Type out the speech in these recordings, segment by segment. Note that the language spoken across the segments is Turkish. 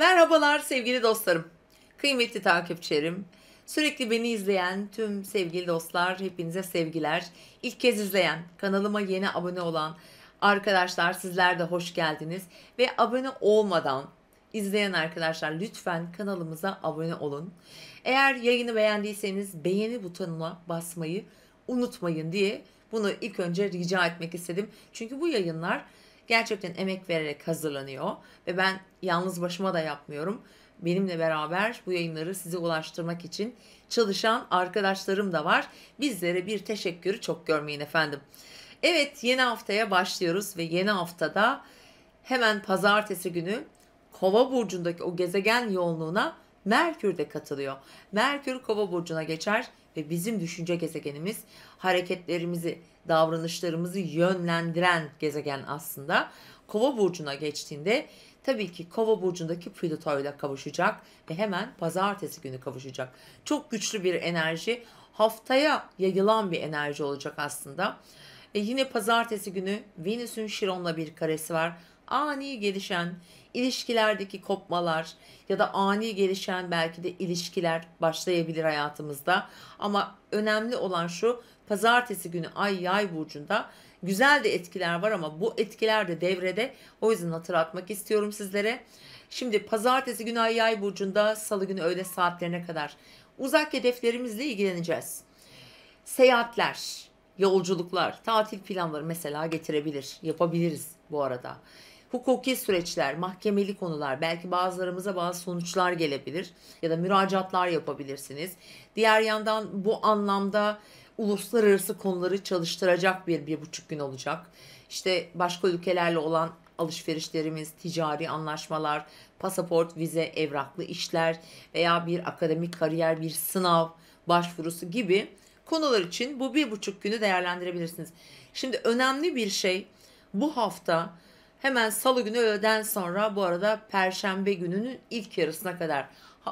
Merhabalar sevgili dostlarım, kıymetli takipçilerim, sürekli beni izleyen tüm sevgili dostlar, hepinize sevgiler. İlk kez izleyen, kanalıma yeni abone olan arkadaşlar sizler de hoş geldiniz. Ve abone olmadan izleyen arkadaşlar lütfen kanalımıza abone olun. Eğer yayını beğendiyseniz beğeni butonuna basmayı unutmayın diye bunu ilk önce rica etmek istedim. Çünkü bu yayınlar gerçekten emek vererek hazırlanıyor ve ben yalnız başıma da yapmıyorum. Benimle beraber bu yayınları size ulaştırmak için çalışan arkadaşlarım da var. Bizlere bir teşekkürü çok görmeyin efendim. Evet, yeni haftaya başlıyoruz ve yeni haftada hemen pazartesi günü Kova burcundaki o gezegen yoğunluğuna Merkür de katılıyor. Merkür Kova burcuna geçer ve bizim düşünce gezegenimiz, hareketlerimizi, davranışlarımızı yönlendiren gezegen aslında. Kova burcuna geçtiğinde tabii ki Kova burcundaki Plüto ile kavuşacak ve hemen pazartesi günü kavuşacak. Çok güçlü bir enerji, haftaya yayılan bir enerji olacak aslında. Yine pazartesi günü Venüs'ün Şiron'la bir karesi var. Ani gelişen ilişkilerdeki kopmalar ya da ani gelişen belki de ilişkiler başlayabilir hayatımızda. Ama önemli olan şu, pazartesi günü Ay Yay burcunda güzel de etkiler var ama bu etkiler de devrede. O yüzden hatırlatmak istiyorum sizlere. Şimdi pazartesi günü Ay Yay burcunda, salı günü öğle saatlerine kadar uzak hedeflerimizle ilgileneceğiz. Seyahatler, yolculuklar, tatil planları mesela getirebilir, yapabiliriz bu arada. Hukuki süreçler, mahkemeli konular, belki bazılarımıza bazı sonuçlar gelebilir ya da müracaatlar yapabilirsiniz. Diğer yandan bu anlamda uluslararası konuları çalıştıracak bir buçuk gün olacak. İşte başka ülkelerle olan alışverişlerimiz, ticari anlaşmalar, pasaport, vize, evraklı işler veya bir akademik kariyer, bir sınav başvurusu gibi konular için bu bir buçuk günü değerlendirebilirsiniz. Şimdi önemli bir şey, bu hafta hemen salı günü öğleden sonra, bu arada perşembe gününün ilk yarısına kadar,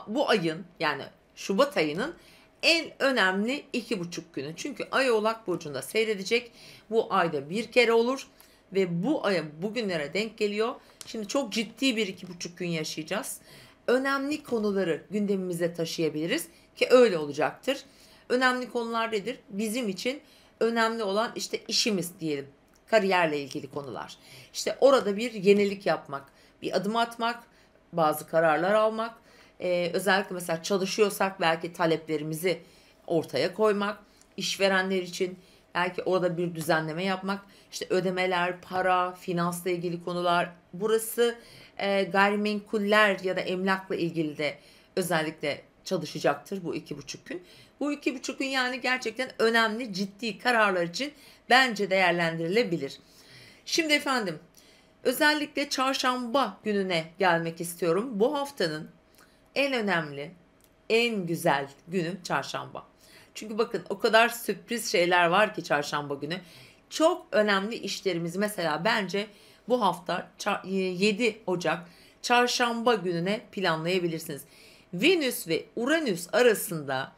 bu ayın yani Şubat ayının en önemli 2,5 günü. Çünkü Ay Oğlak Burcu'nda seyredecek. Bu ayda bir kere olur ve bu aya bugünlere denk geliyor. Şimdi çok ciddi bir 2,5 gün yaşayacağız. Önemli konuları gündemimize taşıyabiliriz ki öyle olacaktır. Önemli konular nedir? Bizim için önemli olan işte işimiz diyelim. Kariyerle ilgili konular. İşte orada bir yenilik yapmak, bir adım atmak, bazı kararlar almak. Özellikle mesela çalışıyorsak belki taleplerimizi ortaya koymak. İşverenler için belki orada bir düzenleme yapmak. İşte ödemeler, para, finansla ilgili konular. Burası gayrimenkuller ya da emlakla ilgili de özellikle çalışacaktır bu 2,5 gün. Bu 2,5 gün yani gerçekten önemli, ciddi kararlar için bence değerlendirilebilir. Şimdi efendim, özellikle çarşamba gününe gelmek istiyorum. Bu haftanın en önemli, en güzel günü çarşamba. Çünkü bakın, o kadar sürpriz şeyler var ki çarşamba günü. Çok önemli işlerimiz mesela bence bu hafta 7 Ocak çarşamba gününe planlayabilirsiniz. Venüs ve Uranüs arasında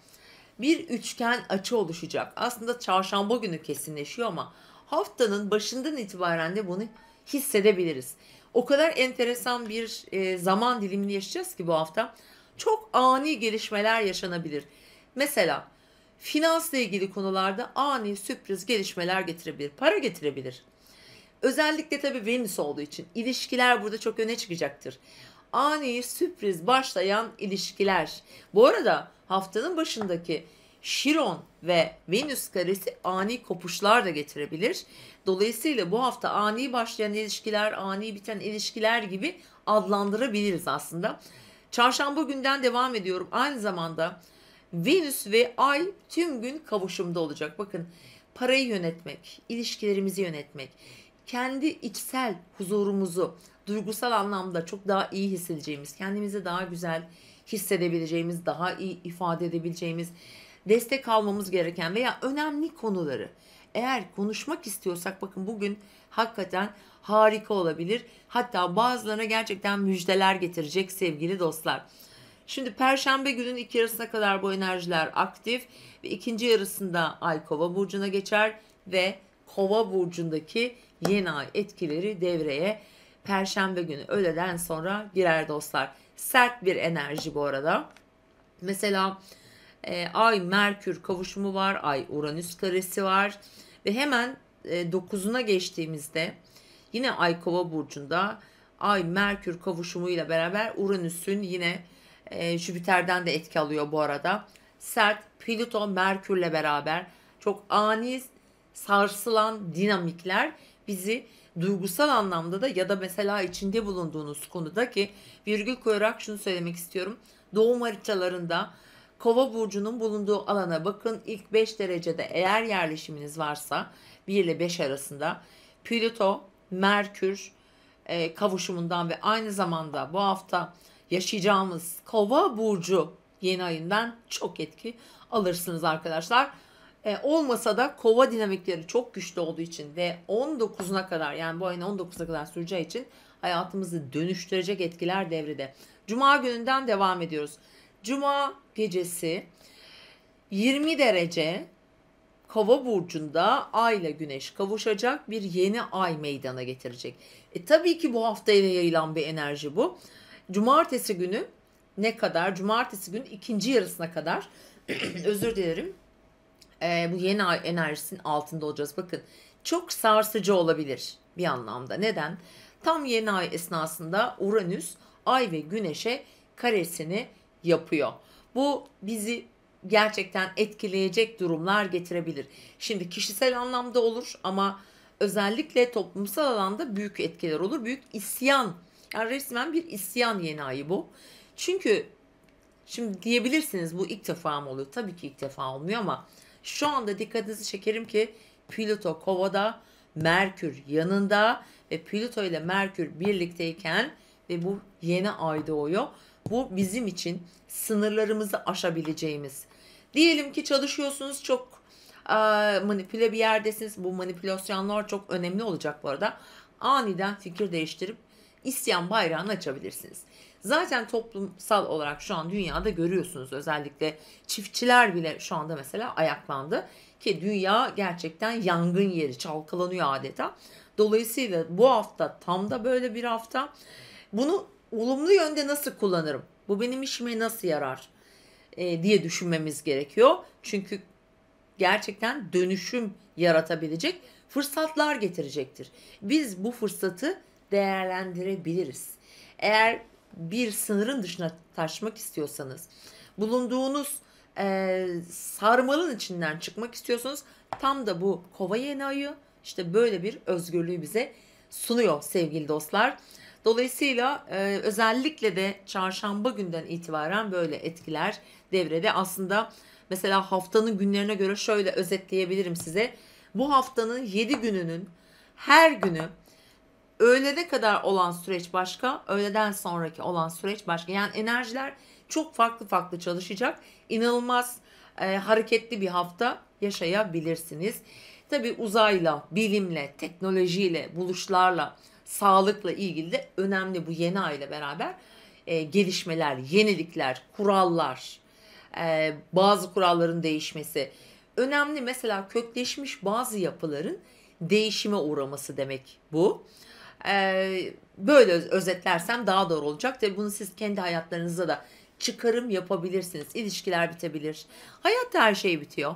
bir üçgen açı oluşacak. Aslında çarşamba günü kesinleşiyor ama haftanın başından itibaren de bunu hissedebiliriz. O kadar enteresan bir zaman dilimini yaşayacağız ki bu hafta. Çok ani gelişmeler yaşanabilir. Mesela finansla ilgili konularda ani sürpriz gelişmeler getirebilir. Para getirebilir. Özellikle tabii Venüs olduğu için ilişkiler burada çok öne çıkacaktır. Ani sürpriz başlayan ilişkiler. Bu arada haftanın başındaki Şiron ve Venüs karesi ani kopuşlar da getirebilir. Dolayısıyla bu hafta ani başlayan ilişkiler, ani biten ilişkiler gibi adlandırabiliriz aslında. Çarşamba günden devam ediyorum. Aynı zamanda Venüs ve Ay tüm gün kavuşumda olacak. Bakın, parayı yönetmek, ilişkilerimizi yönetmek, kendi içsel huzurumuzu duygusal anlamda çok daha iyi hissedeceğimiz, kendimizi daha güzel hissedebileceğimiz, daha iyi ifade edebileceğimiz, destek almamız gereken veya önemli konuları eğer konuşmak istiyorsak, bakın bugün hakikaten harika olabilir. Hatta bazılarına gerçekten müjdeler getirecek sevgili dostlar. Şimdi perşembe günün ilk yarısına kadar bu enerjiler aktif ve ikinci yarısında Ay Kova burcuna geçer ve Kova burcundaki yeni ay etkileri devreye perşembe günü öğleden sonra girer dostlar. Sert bir enerji bu arada. Mesela Ay Merkür kavuşumu var, Ay Uranüs karesi var ve hemen 9'una geçtiğimizde yine Ay Kova burcunda Ay Merkür kavuşumuyla beraber Uranüs'ün yine Jüpiter'den de etki alıyor bu arada. Sert Plüto Merkür'le beraber çok ani sarsılan dinamikler bizi duygusal anlamda da ya da mesela içinde bulunduğunuz konuda, ki virgül koyarak şunu söylemek istiyorum. Doğum haritalarında Kova burcunun bulunduğu alana bakın. İlk 5 derecede eğer yerleşiminiz varsa 1 ile 5 arasında Plüto, Merkür kavuşumundan ve aynı zamanda bu hafta yaşayacağımız Kova burcu yeni ayından çok etki alırsınız arkadaşlar. Olmasa da Kova dinamikleri çok güçlü olduğu için ve 19'una kadar, yani bu ayın 19'una kadar süreceği için hayatımızı dönüştürecek etkiler devrede. Cuma gününden devam ediyoruz. Cuma gecesi 20 derece Kova burcunda Ay ile Güneş kavuşacak bir yeni ay meydana getirecek. Tabii ki bu haftaya yayılan bir enerji bu. Cumartesi günü ne kadar? Cumartesi günü ikinci yarısına kadar özür dilerim. Bu yeni ay enerjisinin altında olacağız. Bakın çok sarsıcı olabilir bir anlamda. Neden? Tam yeni ay esnasında Uranüs Ay ve Güneş'e karesini yapıyor. Bu bizi gerçekten etkileyecek durumlar getirebilir. Şimdi kişisel anlamda olur ama özellikle toplumsal alanda büyük etkiler olur. Büyük isyan, yani resmen bir isyan yeni ayı bu. Çünkü şimdi diyebilirsiniz bu ilk defa mı oluyor? Tabii ki ilk defa olmuyor ama şu anda dikkatinizi çekerim ki Plüto Kova'da, Merkür yanında ve Plüto ile Merkür birlikteyken ve bu yeni ay doğuyor. Bu bizim için sınırlarımızı aşabileceğimiz. Diyelim ki çalışıyorsunuz, çok manipüle bir yerdesiniz. Bu manipülasyonlar çok önemli olacak bu arada. Aniden fikir değiştirip isyan bayrağını açabilirsiniz. Zaten toplumsal olarak şu an dünyada görüyorsunuz, özellikle çiftçiler bile şu anda mesela ayaklandı ki dünya gerçekten yangın yeri, çalkalanıyor adeta. Dolayısıyla bu hafta tam da böyle bir hafta. Bunu olumlu yönde nasıl kullanırım? Bu benim işime nasıl yarar? Diye düşünmemiz gerekiyor. Çünkü gerçekten dönüşüm yaratabilecek fırsatlar getirecektir. Biz bu fırsatı değerlendirebiliriz. Eğer bir sınırın dışına taşmak istiyorsanız, bulunduğunuz sarmalın içinden çıkmak istiyorsanız, tam da bu Kova yeni ayı işte böyle bir özgürlüğü bize sunuyor sevgili dostlar. Dolayısıyla özellikle de çarşamba günden itibaren böyle etkiler devrede. Aslında mesela haftanın günlerine göre şöyle özetleyebilirim size. Bu haftanın 7 gününün her günü öğlene kadar olan süreç başka, öğleden sonraki olan süreç başka. Yani enerjiler çok farklı farklı çalışacak. İnanılmaz hareketli bir hafta yaşayabilirsiniz. Tabii uzayla, bilimle, teknolojiyle, buluşlarla, sağlıkla ilgili de önemli bu yeni ay ile beraber gelişmeler, yenilikler, kurallar, bazı kuralların değişmesi. Önemli, mesela kökleşmiş bazı yapıların değişime uğraması demek bu. Böyle özetlersem daha doğru olacak. Tabii bunu siz kendi hayatlarınızda da çıkarım yapabilirsiniz. İlişkiler bitebilir. Hayatta her şey bitiyor.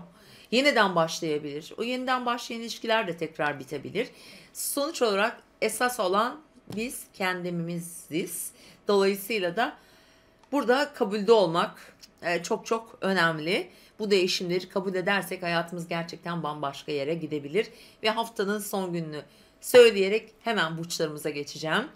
Yeniden başlayabilir. O yeniden başlayan ilişkiler de tekrar bitebilir. Sonuç olarak esas olan biz kendimiziz. Dolayısıyla da burada kabulde olmak çok çok önemli. Bu değişimleri kabul edersek hayatımız gerçekten bambaşka yere gidebilir. Ve haftanın son gününü söyleyerek hemen burçlarımıza geçeceğim.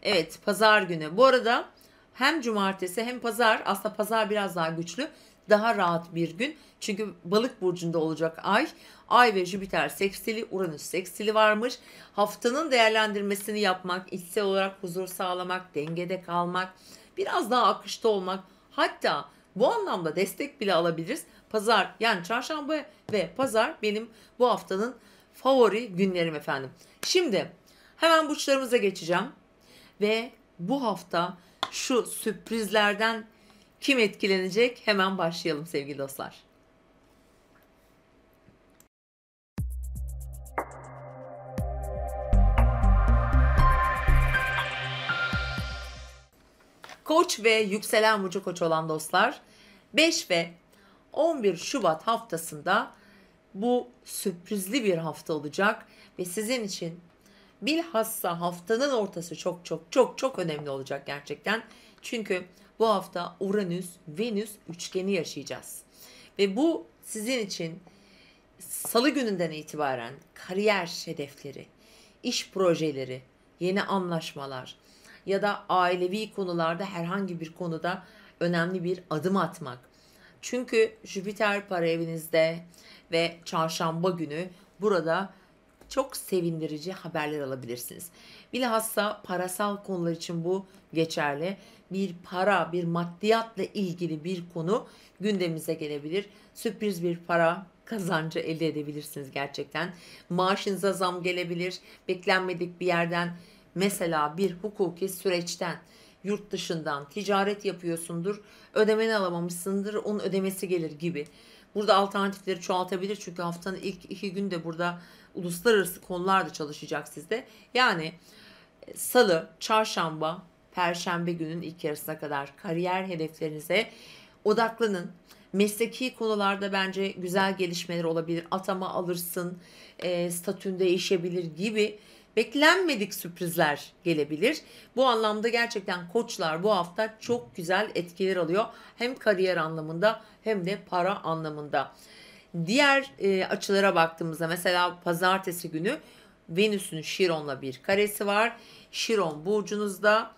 Evet, pazar günü. Bu arada hem cumartesi hem pazar, aslında pazar biraz daha güçlü, daha rahat bir gün. Çünkü balık burcunda olacak ay. Ay ve Jüpiter sekstili, Uranüs sekstili varmış. Haftanın değerlendirmesini yapmak, içsel olarak huzur sağlamak, dengede kalmak, biraz daha akışta olmak, hatta bu anlamda destek bile alabiliriz. Pazar, yani çarşamba ve pazar benim bu haftanın favori günlerim efendim. Şimdi hemen burçlarımıza geçeceğim ve bu hafta şu sürprizlerden kim etkilenecek, hemen başlayalım sevgili dostlar. Koç ve yükselen burcu Koç olan dostlar, 5 ve 11 Şubat haftasında bu sürprizli bir hafta olacak ve sizin için bilhassa haftanın ortası çok çok çok çok önemli olacak gerçekten. Çünkü bu hafta Uranüs Venüs üçgeni yaşayacağız. Ve bu sizin için Salı gününden itibaren kariyer hedefleri, iş projeleri, yeni anlaşmalar ya da ailevi konularda herhangi bir konuda önemli bir adım atmak. Çünkü Jüpiter para evinizde ve çarşamba günü burada çok sevindirici haberler alabilirsiniz. Bilhassa parasal konular için bu geçerli. Bir para, bir maddiyatla ilgili bir konu gündemimize gelebilir. Sürpriz bir para kazancı elde edebilirsiniz gerçekten. Maaşınıza zam gelebilir. Beklenmedik bir yerden, mesela bir hukuki süreçten, yurt dışından ticaret yapıyorsundur. Ödemeni alamamışsındır. Onun ödemesi gelir gibi. Burada alternatifleri çoğaltabilir. Çünkü haftanın ilk 2 günde burada uluslararası konularda çalışacak sizde. Yani salı, çarşamba, perşembe günün ilk yarısına kadar kariyer hedeflerinize odaklanın. Mesleki konularda bence güzel gelişmeler olabilir. Atama alırsın, statün değişebilir gibi beklenmedik sürprizler gelebilir. Bu anlamda gerçekten koçlar bu hafta çok güzel etkiler alıyor. Hem kariyer anlamında hem de para anlamında. Diğer açılara baktığımızda mesela pazartesi günü Venüs'ün Şiron'la bir karesi var. Şiron burcunuzda,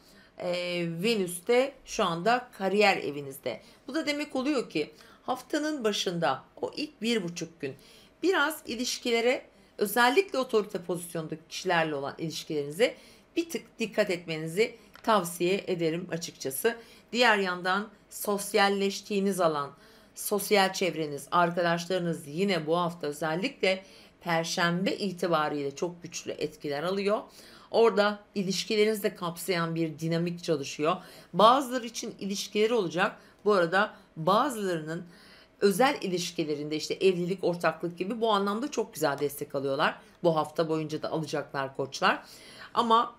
Venüs de şu anda kariyer evinizde. Bu da demek oluyor ki haftanın başında o ilk 1,5 gün biraz ilişkilere, özellikle otorite pozisyondaki kişilerle olan ilişkilerinize bir tık dikkat etmenizi tavsiye ederim açıkçası. Diğer yandan sosyalleştiğiniz alan, sosyal çevreniz, arkadaşlarınız yine bu hafta özellikle Perşembe itibariyle çok güçlü etkiler alıyor. Orada ilişkilerinizi de kapsayan bir dinamik çalışıyor. Bazıları için ilişkileri olacak. Bu arada bazılarının özel ilişkilerinde işte evlilik, ortaklık gibi bu anlamda çok güzel destek alıyorlar. Bu hafta boyunca da alacaklar koçlar. Ama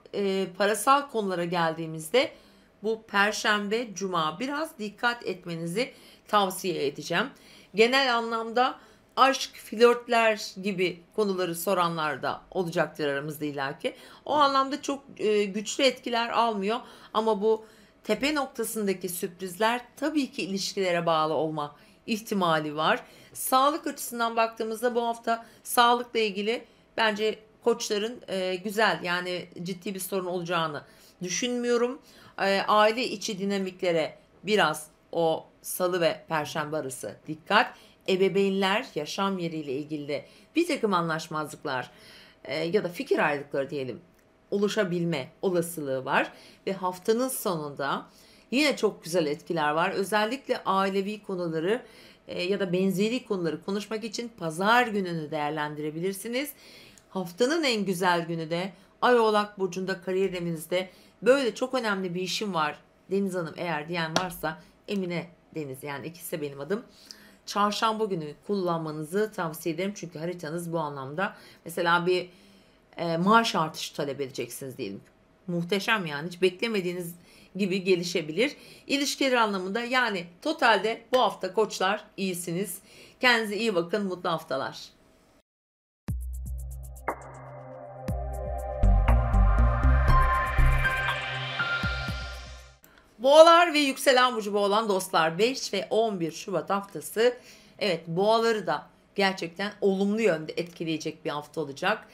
parasal konulara geldiğimizde bu Perşembe, Cuma biraz dikkat etmenizi tavsiye edeceğim. Genel anlamda aşk, flörtler gibi konuları soranlar da olacaktır aramızda illaki. O anlamda çok güçlü etkiler almıyor ama bu tepe noktasındaki sürprizler tabii ki ilişkilere bağlı olma ihtimali var. Sağlık açısından baktığımızda bu hafta sağlıkla ilgili bence koçların güzel, yani ciddi bir sorun olacağını düşünmüyorum. Aile içi dinamiklere biraz o salı ve perşembe arası dikkat. Ebeveynler yaşam yeriyle ilgili de bir takım anlaşmazlıklar ya da fikir ayrılıkları diyelim oluşabilme olasılığı var. Ve haftanın sonunda yine çok güzel etkiler var. Özellikle ailevi konuları ya da benzeri konuları konuşmak için pazar gününü değerlendirebilirsiniz. Haftanın en güzel günü de Ay Oğlak Burcu'nda kariyer evinizde böyle çok önemli bir işim var Deniz Hanım eğer diyen varsa, Emine Deniz, yani ikisi de benim adım. Çarşamba günü kullanmanızı tavsiye ederim. Çünkü haritanız bu anlamda, mesela bir maaş artışı talep edeceksiniz diyelim. Muhteşem, yani hiç beklemediğiniz gibi gelişebilir. İlişkiler anlamında yani totalde bu hafta koçlar iyisiniz. Kendinize iyi bakın. Mutlu haftalar. Boğalar ve yükselen burcu boğa olan dostlar, 5 ve 11 Şubat haftası, evet, boğaları da gerçekten olumlu yönde etkileyecek bir hafta olacak.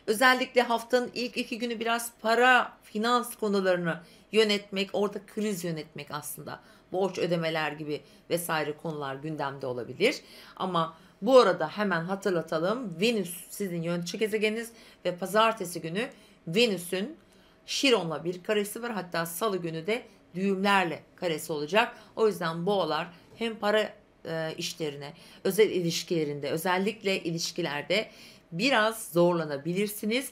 Özellikle haftanın ilk 2 günü biraz para, finans konularını yönetmek, orada kriz yönetmek aslında. Borç ödemeler gibi vesaire konular gündemde olabilir. Ama bu arada hemen hatırlatalım. Venüs sizin yönetici gezegeniniz ve pazartesi günü Venüs'ün Şiron'la bir karesi var. Hatta salı günü de düğümlerle karesi olacak. O yüzden boğalar hem para işlerine, özel ilişkilerinde, özellikle ilişkilerde biraz zorlanabilirsiniz.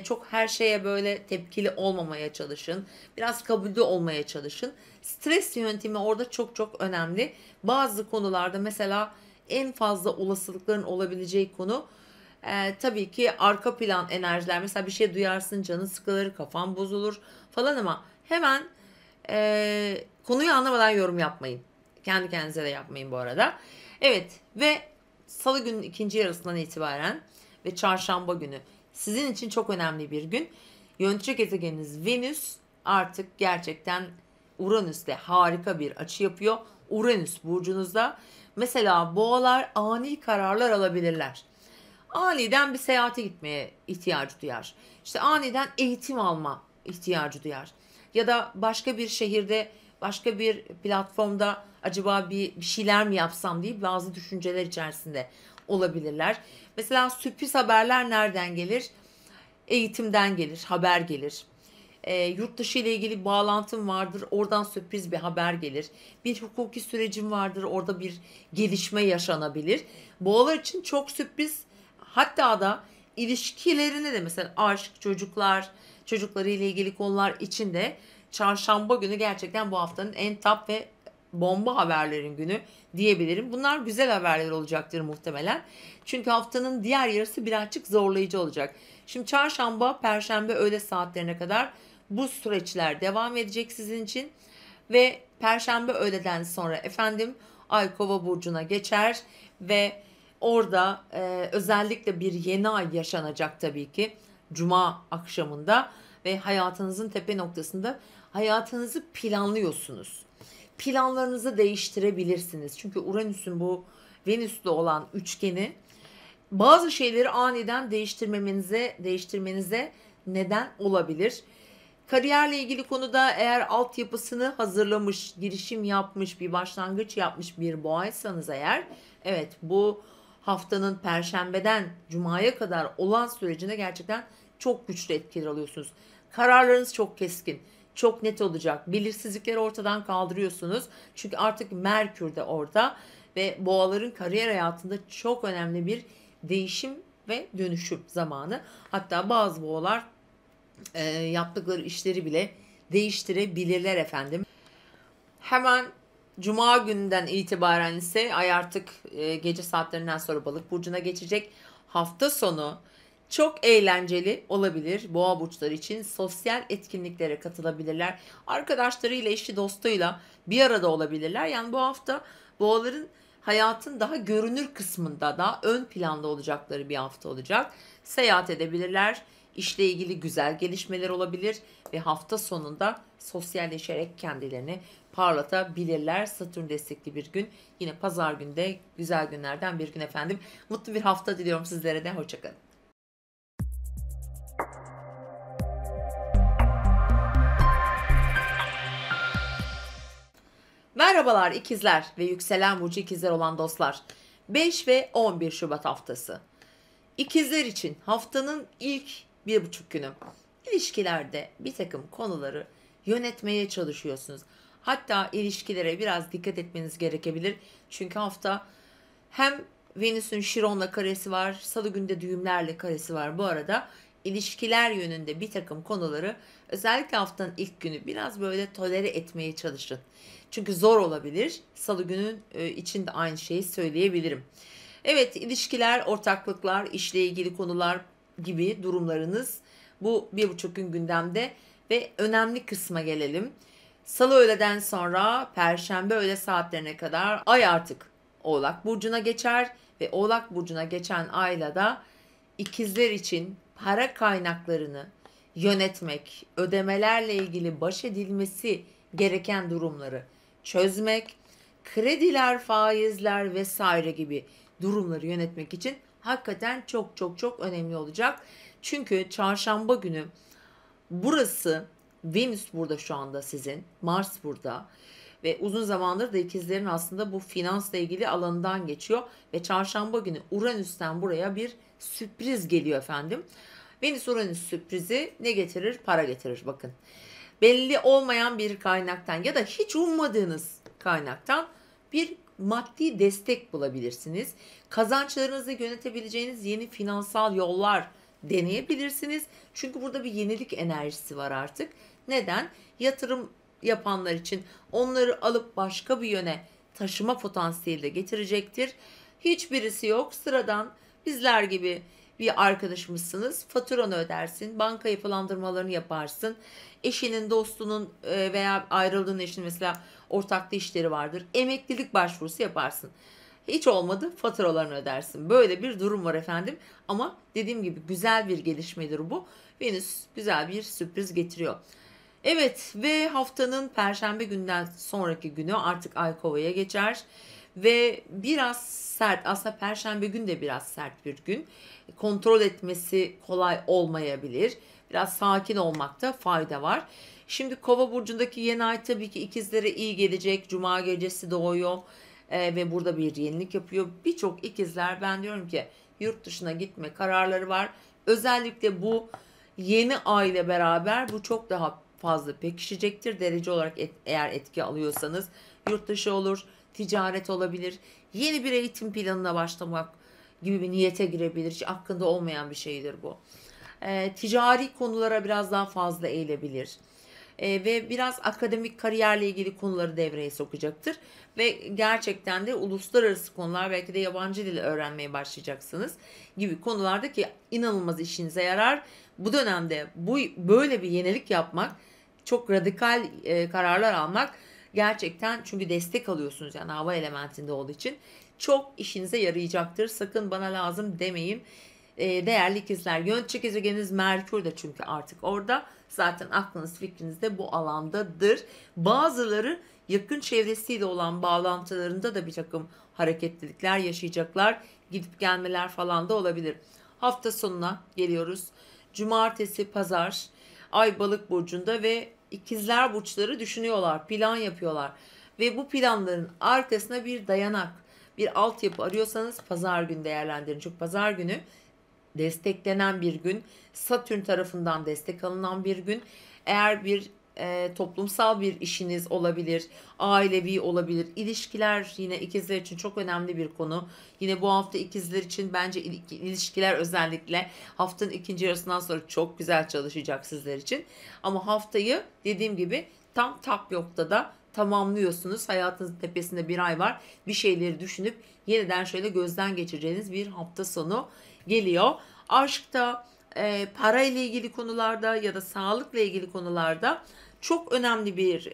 Çok her şeye böyle tepkili olmamaya çalışın. Biraz kabulde olmaya çalışın. Stres yönetimi orada çok çok önemli. Bazı konularda mesela en fazla olasılıkların olabileceği konu tabii ki arka plan enerjiler. Mesela bir şey duyarsın, canın sıkılır, kafan bozulur falan ama hemen Konuyu anlamadan yorum yapmayın. Kendi kendinize de yapmayın bu arada. Evet ve salı günün ikinci yarısından itibaren ve çarşamba günü sizin için çok önemli bir gün. Yönetici gezegeniniz Venüs artık gerçekten Uranüs'te harika bir açı yapıyor. Uranüs burcunuzda. Mesela boğalar ani kararlar alabilirler. Aniden bir seyahate gitmeye ihtiyacı duyar. İşte aniden eğitim alma ihtiyacı duyar. Ya da başka bir şehirde, başka bir platformda acaba bir şeyler mi yapsam diye bazı düşünceler içerisinde olabilirler. Mesela sürpriz haberler nereden gelir? Eğitimden gelir, haber gelir. Yurt dışı ile ilgili bir bağlantım vardır, oradan sürpriz bir haber gelir. Bir hukuki sürecim vardır, orada bir gelişme yaşanabilir. Boğalar için çok sürpriz, hatta da ilişkilerine de mesela aşk, çocuklar, çocukları ile ilgili konular için de çarşamba günü gerçekten bu haftanın en top ve bomba haberlerin günü diyebilirim. Bunlar güzel haberler olacaktır muhtemelen. Çünkü haftanın diğer yarısı birazcık zorlayıcı olacak. Şimdi çarşamba, perşembe öğle saatlerine kadar bu süreçler devam edecek sizin için. Ve perşembe öğleden sonra efendim Ay Kova burcuna geçer ve orada özellikle bir yeni ay yaşanacak tabii ki. Cuma akşamında ve hayatınızın tepe noktasında hayatınızı planlıyorsunuz. Planlarınızı değiştirebilirsiniz. Çünkü Uranüs'ün bu Venüs'le olan üçgeni bazı şeyleri aniden değiştirmenize neden olabilir. Kariyerle ilgili konuda eğer altyapısını hazırlamış, girişim yapmış, bir başlangıç yapmış bir boğaysanız eğer, evet bu haftanın perşembeden cumaya kadar olan sürecinde gerçekten çok güçlü etkiler alıyorsunuz. Kararlarınız çok keskin, çok net olacak. Belirsizlikleri ortadan kaldırıyorsunuz. Çünkü artık Merkür de orada ve boğaların kariyer hayatında çok önemli bir değişim ve dönüşüm zamanı. Hatta bazı boğalar yaptıkları işleri bile değiştirebilirler efendim. Hemen Cuma gününden itibaren ise ay artık gece saatlerinden sonra Balık burcuna geçecek. Hafta sonu çok eğlenceli olabilir. Boğa burçları için sosyal etkinliklere katılabilirler. Arkadaşlarıyla, eşi, dostuyla bir arada olabilirler. Yani bu hafta boğaların hayatın daha görünür kısmında, daha ön planda olacakları bir hafta olacak. Seyahat edebilirler. İşle ilgili güzel gelişmeler olabilir ve hafta sonunda sosyalleşerek kendilerini parlatabilirler. Satürn destekli bir gün. Yine pazar günde güzel günlerden bir gün efendim. Mutlu bir hafta diliyorum sizlere de. Hoşçakalın. Merhabalar ikizler ve yükselen burcu ikizler olan dostlar. 5 ve 11 Şubat haftası. İkizler için haftanın ilk 1,5 günü. İlişkilerde bir takım konuları yönetmeye çalışıyorsunuz. Hatta ilişkilere biraz dikkat etmeniz gerekebilir. Çünkü hafta hem Venüs'ün Şiron'la karesi var, Salı günde düğümlerle karesi var. Bu arada ilişkiler yönünde bir takım konuları özellikle haftanın ilk günü biraz böyle tolere etmeye çalışın. Çünkü zor olabilir. Salı günün için de aynı şeyi söyleyebilirim. Evet, ilişkiler, ortaklıklar, işle ilgili konular gibi durumlarınız bu 1,5 gün gündemde ve önemli kısma gelelim. Salı öğleden sonra Perşembe öğle saatlerine kadar ay artık Oğlak Burcu'na geçer ve Oğlak Burcu'na geçen ayla da ikizler için para kaynaklarını yönetmek, ödemelerle ilgili baş edilmesi gereken durumları çözmek, krediler, faizler vesaire gibi durumları yönetmek için hakikaten çok çok çok önemli olacak. Çünkü çarşamba günü burası Venüs burada şu anda sizin, Mars burada ve uzun zamandır da ikizlerin aslında bu finansla ilgili alanından geçiyor ve çarşamba günü Uranüs'ten buraya bir sürpriz geliyor efendim. Venüs Uranüs sürprizi ne getirir? Para getirir bakın. Belli olmayan bir kaynaktan ya da hiç ummadığınız kaynaktan bir maddi destek bulabilirsiniz. Kazançlarınızı yönetebileceğiniz yeni finansal yollar deneyebilirsiniz. Çünkü burada bir yenilik enerjisi var artık. Neden? Yatırım yapanlar için onları alıp başka bir yöne taşıma potansiyeli de getirecektir. Hiçbirisi yok. Sıradan bizler gibi bir arkadaşımızsınız, faturanı ödersin, banka yapılandırmalarını yaparsın. Eşinin, dostunun veya ayrıldığın eşinin mesela ortaklı işleri vardır. Emeklilik başvurusu yaparsın. Hiç olmadı, faturalarını ödersin. Böyle bir durum var efendim. Ama dediğim gibi güzel bir gelişmedir bu. Venüs güzel bir sürpriz getiriyor. Evet ve haftanın perşembe günden sonraki günü artık Ay Kova'ya geçer. Ve biraz sert, aslında perşembe gün de biraz sert bir gün. Kontrol etmesi kolay olmayabilir. Biraz sakin olmakta fayda var. Şimdi Kova burcundaki yeni ay tabii ki ikizlere iyi gelecek. Cuma gecesi doğuyor ve burada bir yenilik yapıyor. Birçok ikizler, ben diyorum ki, yurt dışına gitme kararları var. Özellikle bu yeni ay ile beraber bu çok daha fazla pekişecektir. Derece olarak eğer etki alıyorsanız yurt dışı olur, ticaret olabilir, yeni bir eğitim planına başlamak gibi bir niyete girebilir. Hiç hakkında olmayan bir şeydir bu. Ticari konulara biraz daha fazla eğilebilir. Ve biraz akademik kariyerle ilgili konuları devreye sokacaktır. Ve gerçekten de uluslararası konular, belki de yabancı dil öğrenmeye başlayacaksınız gibi konularda ki inanılmaz işinize yarar. Bu dönemde böyle bir yenilik yapmak, çok radikal kararlar almak gerçekten, çünkü destek alıyorsunuz yani hava elementinde olduğu için çok işinize yarayacaktır. Sakın bana lazım demeyin. Değerli ikizler, yönetici gezegeniniz Merkür de çünkü artık orada. Zaten aklınız fikriniz de bu alandadır. Bazıları yakın çevresiyle olan bağlantılarında da bir takım hareketlilikler yaşayacaklar. Gidip gelmeler falan da olabilir. Hafta sonuna geliyoruz. Cumartesi, pazar, Ay Balık burcunda ve ikizler burçları düşünüyorlar, plan yapıyorlar. Ve bu planların arkasına bir dayanak, bir altyapı arıyorsanız pazar günü değerlendirin. Çünkü pazar günü desteklenen bir gün, Satürn tarafından destek alınan bir gün. Eğer bir toplumsal bir işiniz olabilir, ailevi olabilir, ilişkiler yine ikizler için çok önemli bir konu. Yine bu hafta ikizler için bence ilişkiler özellikle haftanın ikinci yarısından sonra çok güzel çalışacak sizler için. Ama haftayı dediğim gibi tam tap noktada tamamlıyorsunuz. Hayatınızın tepesinde bir ay var. Bir şeyleri düşünüp yeniden şöyle gözden geçireceğiniz bir hafta sonu geliyor. Aşkta, para ile ilgili konularda ya da sağlıkla ilgili konularda çok önemli bir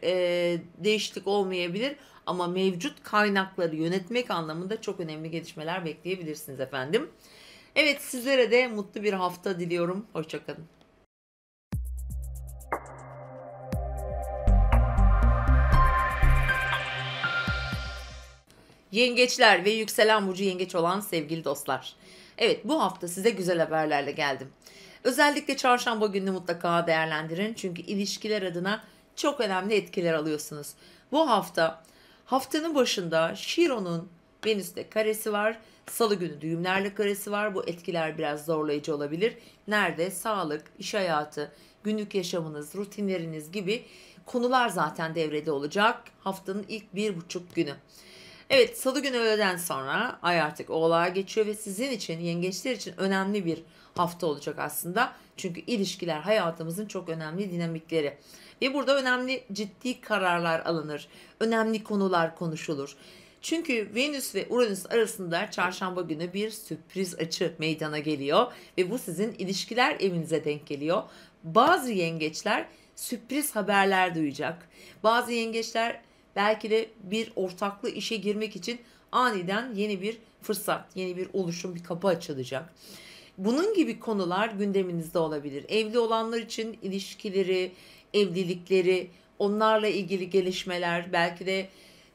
değişiklik olmayabilir. Ama mevcut kaynakları yönetmek anlamında çok önemli gelişmeler bekleyebilirsiniz efendim. Evet, sizlere de mutlu bir hafta diliyorum. Hoşçakalın. Yengeçler ve yükselen burcu yengeç olan sevgili dostlar. Evet, bu hafta size güzel haberlerle geldim. Özellikle çarşamba gününü mutlaka değerlendirin. Çünkü ilişkiler adına çok önemli etkiler alıyorsunuz. Bu hafta haftanın başında Şiron'un Venüs'te karesi var. Salı günü düğümlerle karesi var. Bu etkiler biraz zorlayıcı olabilir. Nerede? Sağlık, iş hayatı, günlük yaşamınız, rutinleriniz gibi konular zaten devrede olacak haftanın ilk 1,5 günü. Evet, Salı günü öğleden sonra Ay artık Oğlak'a geçiyor ve sizin için, yengeçler için önemli bir hafta olacak aslında. Çünkü ilişkiler hayatımızın çok önemli dinamikleri. Ve burada önemli ciddi kararlar alınır. Önemli konular konuşulur. Çünkü Venüs ve Uranüs arasında çarşamba günü bir sürpriz açı meydana geliyor. Ve bu sizin ilişkiler evinize denk geliyor. Bazı yengeçler sürpriz haberler duyacak. Bazı yengeçler belki de bir ortaklı işe girmek için aniden yeni bir fırsat, yeni bir oluşum, bir kapı açılacak. Bunun gibi konular gündeminizde olabilir. Evli olanlar için ilişkileri, evlilikleri, onlarla ilgili gelişmeler, belki de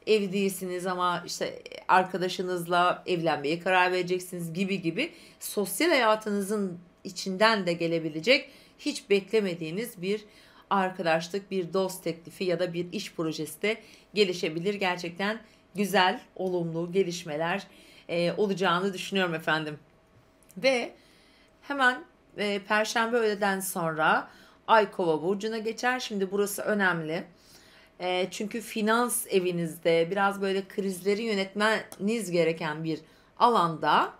evli değilsiniz ama işte arkadaşınızla evlenmeye karar vereceksiniz gibi gibi sosyal hayatınızın içinden de gelebilecek hiç beklemediğiniz bir arkadaşlık, bir dost teklifi ya da bir iş projesi de gelişebilir. Gerçekten güzel, olumlu gelişmeler olacağını düşünüyorum efendim. Ve hemen Perşembe öğleden sonra Ay Kova burcuna geçer. Şimdi burası önemli. Çünkü finans evinizde biraz böyle krizleri yönetmeniz gereken bir alanda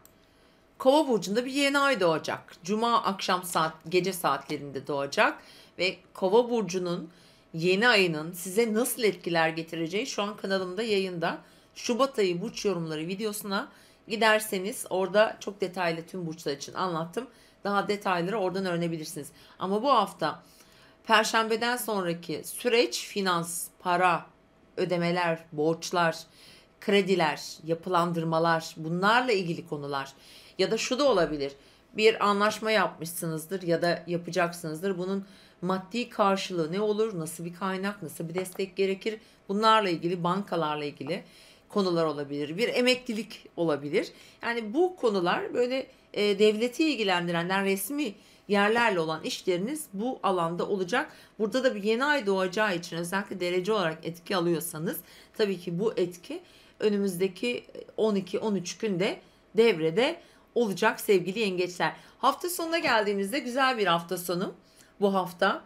Kova burcunda bir yeni ay doğacak. Cuma akşam gece saatlerinde doğacak ve Kova burcunun yeni ayının size nasıl etkiler getireceği şu an kanalımda yayında. Şubat ayı burç yorumları videosuna giderseniz orada çok detaylı tüm burçlar için anlattım. Daha detayları oradan öğrenebilirsiniz. Ama bu hafta Perşembeden sonraki süreç finans, para, ödemeler, borçlar, krediler, yapılandırmalar, bunlarla ilgili konular. Ya da şu da olabilir. Bir anlaşma yapmışsınızdır ya da yapacaksınızdır. Bunun maddi karşılığı ne olur? Nasıl bir kaynak, nasıl bir destek gerekir? Bunlarla ilgili, bankalarla ilgili konular olabilir. Bir emeklilik olabilir. Yani bu konular böyle devleti ilgilendirenler, resmi yerlerle olan işleriniz bu alanda olacak. Burada da bir yeni ay doğacağı için özellikle derece olarak etki alıyorsanız tabii ki bu etki önümüzdeki 12-13 günde devrede olacak sevgili yengeçler. Hafta sonuna geldiğimizde güzel bir hafta sonu bu hafta.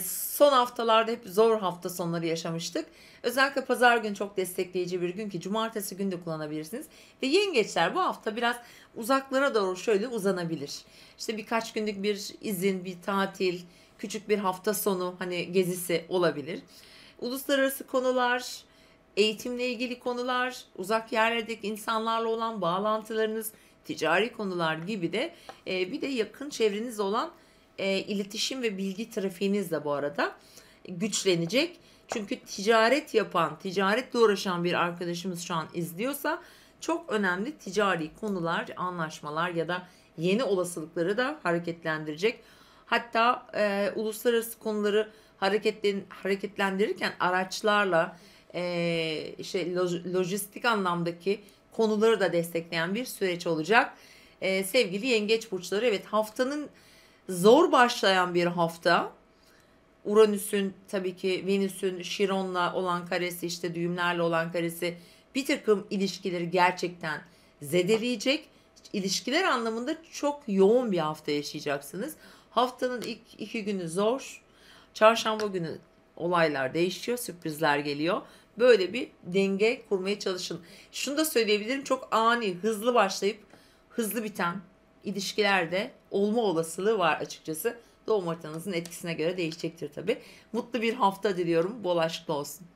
Son haftalarda hep zor hafta sonları yaşamıştık. Özellikle pazar günü çok destekleyici bir gün ki cumartesi günü de kullanabilirsiniz. Ve yengeçler bu hafta biraz uzaklara doğru şöyle uzanabilir. İşte birkaç günlük bir izin, bir tatil, küçük bir hafta sonu hani gezisi olabilir. Uluslararası konular, eğitimle ilgili konular, uzak yerlerdeki insanlarla olan bağlantılarınız, ticari konular gibi de bir de yakın çevreniz olan iletişim ve bilgi trafiğiniz de bu arada güçlenecek. Çünkü ticaret yapan, ticaretle uğraşan bir arkadaşımız şu an izliyorsa çok önemli ticari konular, anlaşmalar ya da yeni olasılıkları da hareketlendirecek. Hatta uluslararası konuları hareketlendirirken araçlarla işte lojistik anlamdaki konuları da destekleyen bir süreç olacak. Sevgili yengeç burçları, evet, haftanın zor başlayan bir hafta. Uranüs'ün tabii ki Venüs'ün Şiron'la olan karesi, işte düğümlerle olan karesi bir takım ilişkileri gerçekten zedeleyecek. İlişkiler anlamında çok yoğun bir hafta yaşayacaksınız. Haftanın ilk 2 günü zor. Çarşamba günü olaylar değişiyor, sürprizler geliyor. Böyle bir denge kurmaya çalışın. Şunu da söyleyebilirim, çok ani, hızlı başlayıp hızlı biten ilişkilerde olma olasılığı var açıkçası. Doğum haritanızın etkisine göre değişecektir tabii. Mutlu bir hafta diliyorum. Bol aşklı olsun.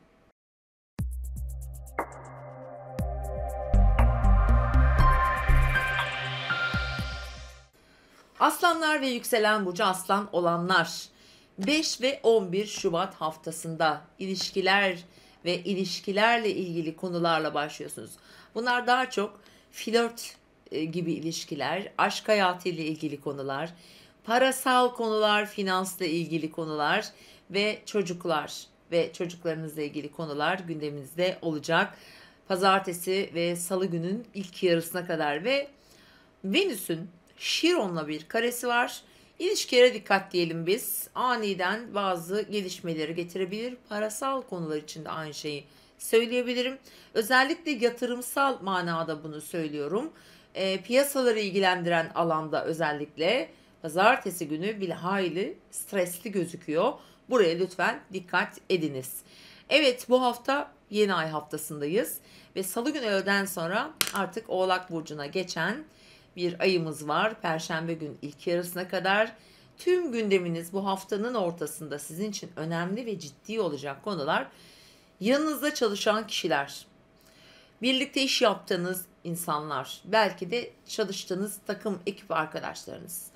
Aslanlar ve yükselen burcu aslan olanlar 5 ve 11 Şubat haftasında ilişkiler ve ilişkilerle ilgili konularla başlıyorsunuz. Bunlar daha çok flört gibi ilişkiler, aşk hayatı ile ilgili konular, parasal konular, finansla ilgili konular ve çocuklar ve çocuklarınızla ilgili konular gündeminizde olacak. Pazartesi ve salı günün ilk yarısına kadar ve Venüs'ün Şiron'la bir karesi var. İlişkilere dikkat diyelim biz. Aniden bazı gelişmeleri getirebilir. Parasal konular için de aynı şeyi söyleyebilirim. Özellikle yatırımsal manada bunu söylüyorum. Piyasaları ilgilendiren alanda özellikle pazartesi günü bir hayli stresli gözüküyor. Buraya lütfen dikkat ediniz. Evet, bu hafta yeni ay haftasındayız ve salı günü öğleden sonra artık Oğlak Burcu'na geçen bir ayımız var. Perşembe gün ilk yarısına kadar tüm gündeminiz bu haftanın ortasında sizin için önemli ve ciddi olacak konular. Yanınızda çalışan kişiler, birlikte iş yaptığınız insanlar, belki de çalıştığınız takım ekip arkadaşlarınız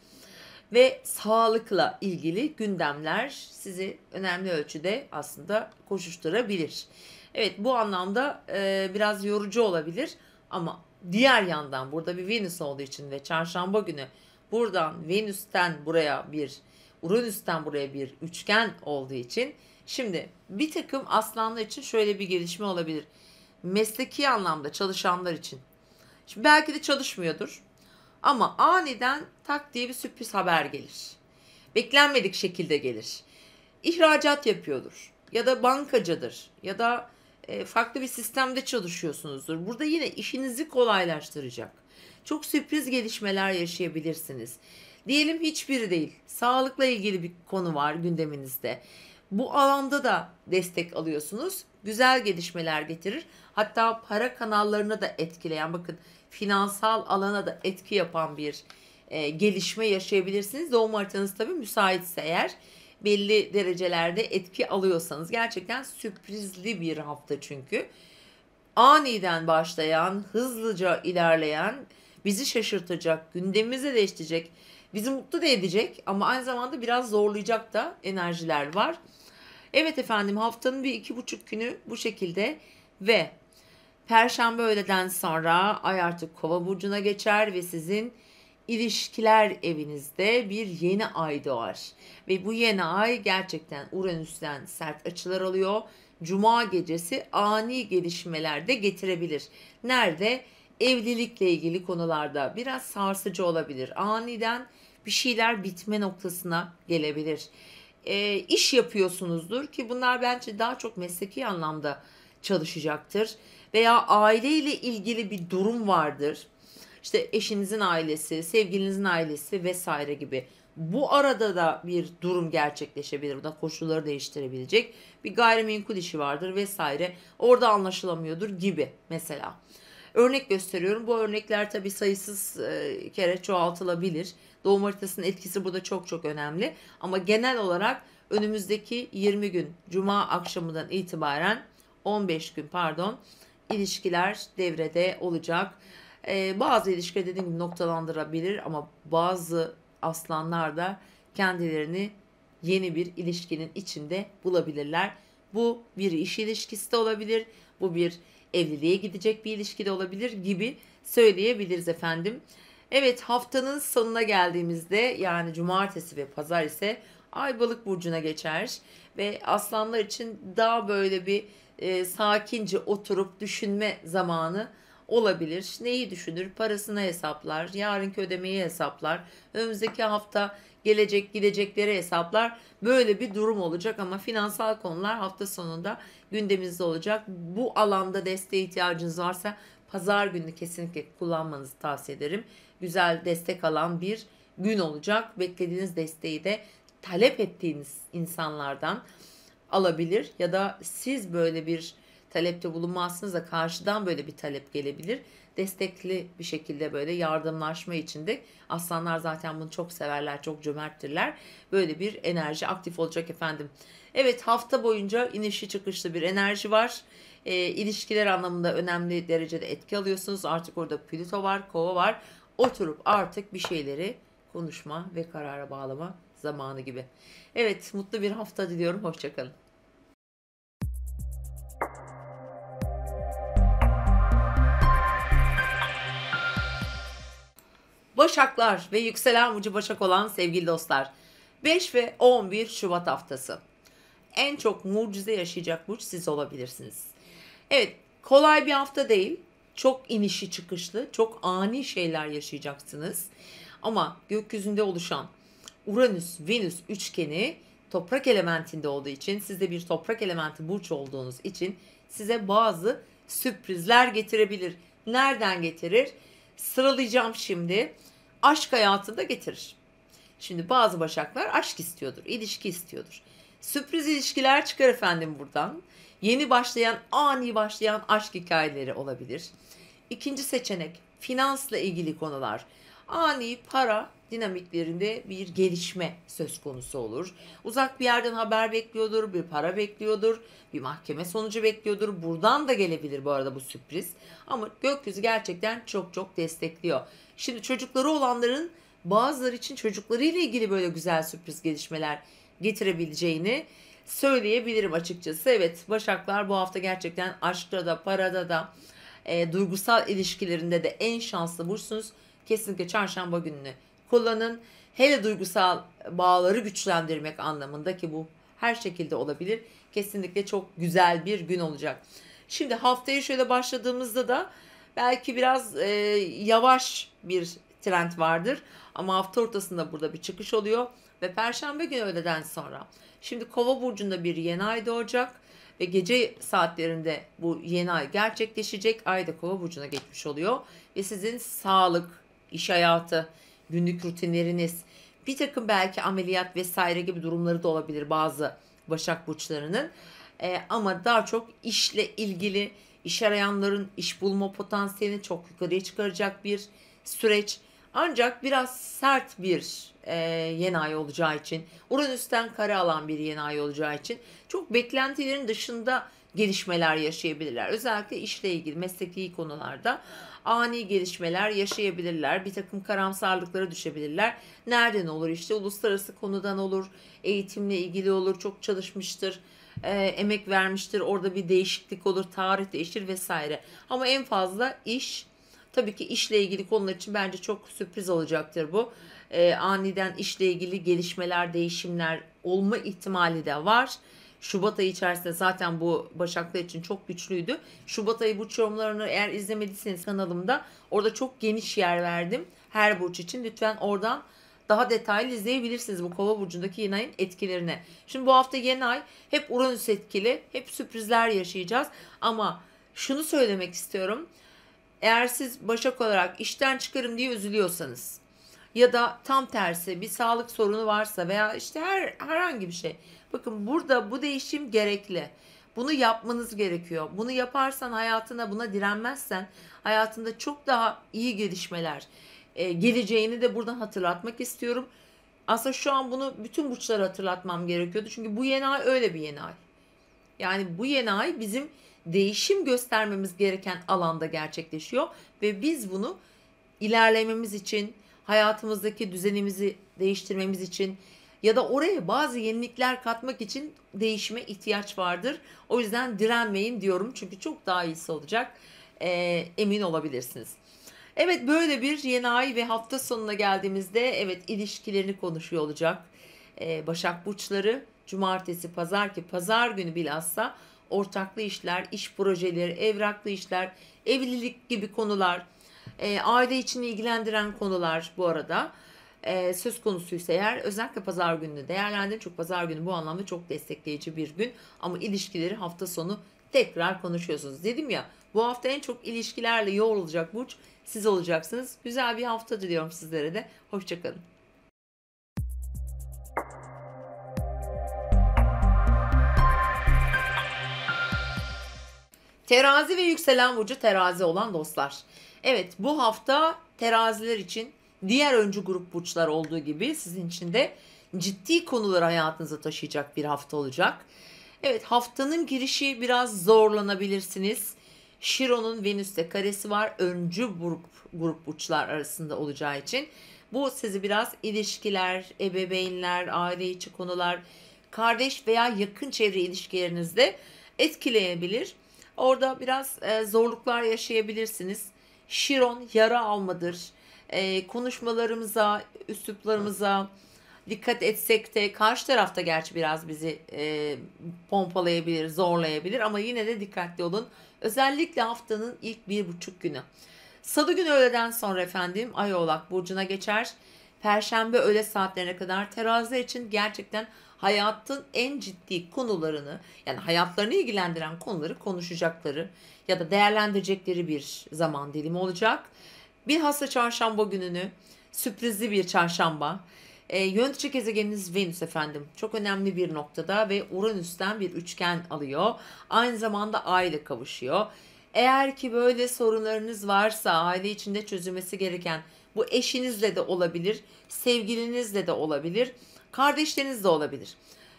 ve sağlıkla ilgili gündemler sizi önemli ölçüde aslında koşuşturabilir. Evet, bu anlamda biraz yorucu olabilir ama diğer yandan burada bir Venüs olduğu için ve çarşamba günü buradan Venüs'ten buraya bir, Uranüs'ten buraya bir üçgen olduğu için şimdi bir takım aslanlar için şöyle bir gelişme olabilir. Mesleki anlamda çalışanlar için. Şimdi belki de çalışmıyordur ama aniden tak diye bir sürpriz haber gelir. Beklenmedik şekilde gelir. İhracat yapıyordur ya da bankacıdır ya da farklı bir sistemde çalışıyorsunuzdur. Burada yine işinizi kolaylaştıracak. Çok sürpriz gelişmeler yaşayabilirsiniz. Diyelim hiçbiri değil. Sağlıkla ilgili bir konu var gündeminizde. Bu alanda da destek alıyorsunuz. Güzel gelişmeler getirir. Hatta para kanallarına da etkileyen, bakın, finansal alana da etki yapan bir gelişme yaşayabilirsiniz. Doğum haritanız tabii müsaitse eğer, belli derecelerde etki alıyorsanız, gerçekten sürprizli bir hafta çünkü. aniden başlayan, hızlıca ilerleyen, bizi şaşırtacak, gündemimizi değiştirecek, bizi mutlu da edecek ama aynı zamanda biraz zorlayacak da enerjiler var. Evet efendim, haftanın bir 2,5 günü bu şekilde ve Perşembe öğleden sonra ay artık Kova burcuna geçer ve sizin ilişkiler evinizde bir yeni ay doğar. Ve bu yeni ay gerçekten Uranüs'ten sert açılar alıyor. Cuma gecesi ani gelişmeler de getirebilir. Nerede? Evlilikle ilgili konularda biraz sarsıcı olabilir. Aniden bir şeyler bitme noktasına gelebilir. İş yapıyorsunuzdur ki bunlar bence daha çok mesleki anlamda çalışacaktır. Veya aileyle ilgili bir durum vardır. İşte eşinizin ailesi, sevgilinizin ailesi vesaire gibi. Bu arada da bir durum gerçekleşebilir. Bu da koşulları değiştirebilecek bir gayrimenkul işi vardır vesaire. Orada anlaşılamıyordur gibi mesela. Örnek gösteriyorum. Bu örnekler tabii sayısız kere çoğaltılabilir. Doğum haritasının etkisi burada çok çok önemli. Ama genel olarak önümüzdeki 20 gün, Cuma akşamından itibaren 15 gün pardon, ilişkiler devrede olacak. Bazı ilişkiler dediğim gibi noktalandırabilir ama bazı aslanlar da kendilerini yeni bir ilişkinin içinde bulabilirler. Bu bir iş ilişkisi de olabilir. Bu bir evliliğe gidecek bir ilişki de olabilir gibi söyleyebiliriz efendim. Evet, haftanın sonuna geldiğimizde yani cumartesi ve pazar ise Ay Balık burcuna geçer ve aslanlar için daha böyle bir sakince oturup düşünme zamanı olabilir. Neyi düşünür? Parasını hesaplar, yarınki ödemeyi hesaplar, önümüzdeki hafta gelecek gidecekleri hesaplar. Böyle bir durum olacak ama finansal konular hafta sonunda gündemimizde olacak. Bu alanda desteğe ihtiyacınız varsa pazar günü kesinlikle kullanmanızı tavsiye ederim. Güzel destek alan bir gün olacak. Beklediğiniz desteği de talep ettiğiniz insanlardan alabilir ya da siz böyle bir talepte bulunmazsınız da karşıdan böyle bir talep gelebilir. Destekli bir şekilde böyle yardımlaşma içinde aslanlar zaten bunu çok severler, çok cömerttirler. Böyle bir enerji aktif olacak efendim. Evet, hafta boyunca inişli çıkışlı bir enerji var. İlişkiler anlamında önemli derecede etki alıyorsunuz. Artık orada Plüto var, Kova var. Oturup artık bir şeyleri konuşma ve karara bağlama zamanı gibi. Evet, mutlu bir hafta diliyorum. Hoşçakalın. Başaklar ve yükselen burcu Başak olan sevgili dostlar. 5 ve 11 Şubat haftası. En çok mucize yaşayacak burç siz olabilirsiniz. Evet, kolay bir hafta değil. Çok inişi çıkışlı, çok ani şeyler yaşayacaksınız. Ama gökyüzünde oluşan Uranüs-Venüs üçgeni toprak elementinde olduğu için, siz de bir toprak elementi burç olduğunuz için size bazı sürprizler getirebilir. Nereden getirir? Sıralayacağım şimdi. Aşk hayatında getirir. Şimdi bazı başaklar aşk istiyordur, ilişki istiyordur. Sürpriz ilişkiler çıkar efendim buradan. Yeni başlayan, ani başlayan aşk hikayeleri olabilir. İkinci seçenek, finansla ilgili konular. Ani para dinamiklerinde bir gelişme söz konusu olur. Uzak bir yerden haber bekliyordur, bir para bekliyordur, bir mahkeme sonucu bekliyordur. Buradan da gelebilir bu arada bu sürpriz. Ama gökyüzü gerçekten çok çok destekliyor. Şimdi çocukları olanların bazıları için çocuklarıyla ilgili böyle güzel sürpriz gelişmeler getirebileceğini söyleyebilirim açıkçası. Evet, Başaklar bu hafta gerçekten aşkta da parada da duygusal ilişkilerinde de en şanslı burçsunuz. Kesinlikle çarşamba gününü kullanın. Hele duygusal bağları güçlendirmek anlamında ki bu her şekilde olabilir. Kesinlikle çok güzel bir gün olacak. Şimdi haftaya şöyle başladığımızda da belki biraz yavaş bir trend vardır. Ama hafta ortasında burada bir çıkış oluyor. Ve Perşembe günü öğleden sonra. Şimdi Kova burcunda bir yeni ay doğacak. Ve gece saatlerinde bu yeni ay gerçekleşecek. Ay da Kova burcuna geçmiş oluyor. Ve sizin sağlık, iş hayatı, günlük rutinleriniz, bir takım belki ameliyat vesaire gibi durumları da olabilir bazı Başak burçlarının. Ama daha çok işle ilgili iş arayanların iş bulma potansiyelini çok yukarıya çıkaracak bir süreç. Ancak biraz sert bir yeni ay olacağı için, Uranüs'ten kare alan bir yeni ay olacağı için çok beklentilerin dışında gelişmeler yaşayabilirler. Özellikle işle ilgili mesleki konularda ani gelişmeler yaşayabilirler. Bir takım karamsarlıklara düşebilirler. Nereden olur? İşte uluslararası konudan olur, eğitimle ilgili olur, çok çalışmıştır, emek vermiştir, orada bir değişiklik olur, tarih değişir vesaire. Ama en fazla iş, tabii ki işle ilgili konular için bence çok sürpriz olacaktır bu. Aniden işle ilgili gelişmeler, değişimler olma ihtimali de var. Şubat ayı içerisinde zaten bu Başaklar için çok güçlüydü. Şubat ayı burç yorumlarını eğer izlemediyseniz kanalımda orada çok geniş yer verdim. Her burç için lütfen oradan daha detaylı izleyebilirsiniz bu Kova burcundaki yeni ayın etkilerini. Şimdi bu hafta yeni ay hep Uranüs etkili, hep sürprizler yaşayacağız. Ama şunu söylemek istiyorum. Eğer siz Başak olarak işten çıkarım diye üzülüyorsanız ya da tam tersi bir sağlık sorunu varsa veya işte herhangi bir şey. Bakın burada bu değişim gerekli. Bunu yapmanız gerekiyor. Bunu yaparsan hayatına, buna direnmezsen hayatında çok daha iyi gelişmeler geleceğini de buradan hatırlatmak istiyorum. Aslında şu an bunu bütün burçlara hatırlatmam gerekiyordu. Çünkü bu yeni ay öyle bir yeni ay. Yani bu yeni ay bizim değişim göstermemiz gereken alanda gerçekleşiyor ve biz bunu ilerlememiz için, hayatımızdaki düzenimizi değiştirmemiz için ya da oraya bazı yenilikler katmak için değişime ihtiyaç vardır. O yüzden direnmeyin diyorum çünkü çok daha iyisi olacak. Emin olabilirsiniz. Evet, böyle bir yeni ay ve hafta sonuna geldiğimizde evet ilişkilerini konuşuyor olacak. Başak burçları cumartesi, pazar ki pazar günü bilhassa ortaklı işler, iş projeleri, evraklı işler, evlilik gibi konular, aile için ilgilendiren konular bu arada söz konusuysa eğer özellikle pazar gününü değerlendirin. Çünkü pazar günü bu anlamda çok destekleyici bir gün ama ilişkileri hafta sonu tekrar konuşuyorsunuz. Dedim ya, bu hafta en çok ilişkilerle yoğrulacak burç siz olacaksınız. Güzel bir hafta diliyorum sizlere de. Hoşçakalın. Terazi ve yükselen burcu terazi olan dostlar. Evet, bu hafta teraziler için diğer öncü grup burçlar olduğu gibi sizin için de ciddi konuları hayatınıza taşıyacak bir hafta olacak. Evet, haftanın girişi biraz zorlanabilirsiniz. Şiron'un Venüs'te karesi var. Öncü grup burçlar arasında olacağı için. Bu sizi biraz ilişkiler, ebeveynler, aile içi konular, kardeş veya yakın çevre ilişkilerinizde etkileyebilir. Orada biraz zorluklar yaşayabilirsiniz. Şiron yara almadır. Konuşmalarımıza, üsluplarımıza dikkat etsek de karşı tarafta gerçi biraz bizi pompalayabilir, zorlayabilir ama yine de dikkatli olun. Özellikle haftanın ilk 1,5 günü. Salı günü öğleden sonra efendim Ay Oğlak burcuna geçer. Perşembe öğle saatlerine kadar teraziler için gerçekten hayatın en ciddi konularını, yani hayatlarını ilgilendiren konuları konuşacakları ya da değerlendirecekleri bir zaman dilimi olacak. Bilhassa çarşamba gününü, sürprizli bir çarşamba. Yönetici gezegeniniz Venüs efendim. Çok önemli bir noktada ve Uranüs'ten bir üçgen alıyor. Aynı zamanda Ay ile kavuşuyor. Eğer ki böyle sorunlarınız varsa aile içinde çözülmesi gereken, bu eşinizle de olabilir, sevgilinizle de olabilir, kardeşleriniz de olabilir.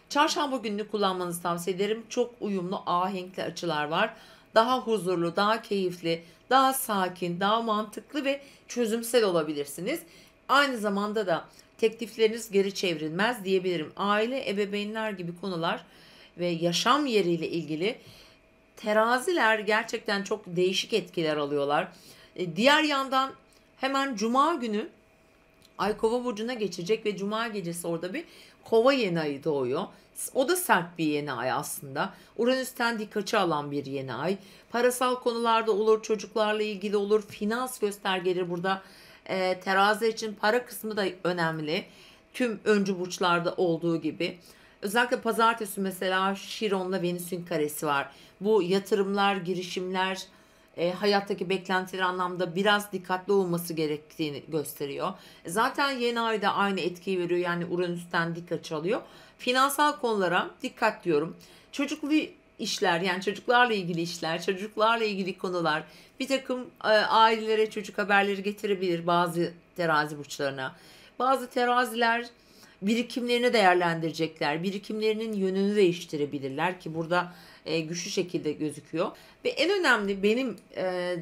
Çarşamba gününü kullanmanızı tavsiye ederim. Çok uyumlu, ahenkli açılar var. Daha huzurlu, daha keyifli, daha sakin, daha mantıklı ve çözümsel olabilirsiniz. Aynı zamanda da teklifleriniz geri çevrilmez diyebilirim. Aile, ebeveynler gibi konular ve yaşam yeriyle ilgili teraziler gerçekten çok değişik etkiler alıyorlar. Diğer yandan hemen Cuma günü Ay Kova burcuna geçecek ve Cuma gecesi orada bir Kova yeni ayı doğuyor. O da sert bir yeni ay aslında. Uranüs'ten dik açı alan bir yeni ay. Parasal konularda olur, çocuklarla ilgili olur, finans göstergeleri burada. Terazi için para kısmı da önemli. Tüm öncü burçlarda olduğu gibi. Özellikle pazartesi mesela Şiron'la Venüs'ün karesi var. Bu yatırımlar, girişimler, hayattaki beklentiler anlamda biraz dikkatli olması gerektiğini gösteriyor. Zaten yeni ayda aynı etkiyi veriyor. Yani Uranüs'ten dik açı alıyor. Finansal konulara dikkat diyorum. Çocuklu işler, yani çocuklarla ilgili işler, çocuklarla ilgili konular, bir takım ailelere çocuk haberleri getirebilir bazı terazi burçlarına. Bazı teraziler birikimlerini değerlendirecekler. Birikimlerinin yönünü değiştirebilirler ki burada güçlü şekilde gözüküyor. Ve en önemli benim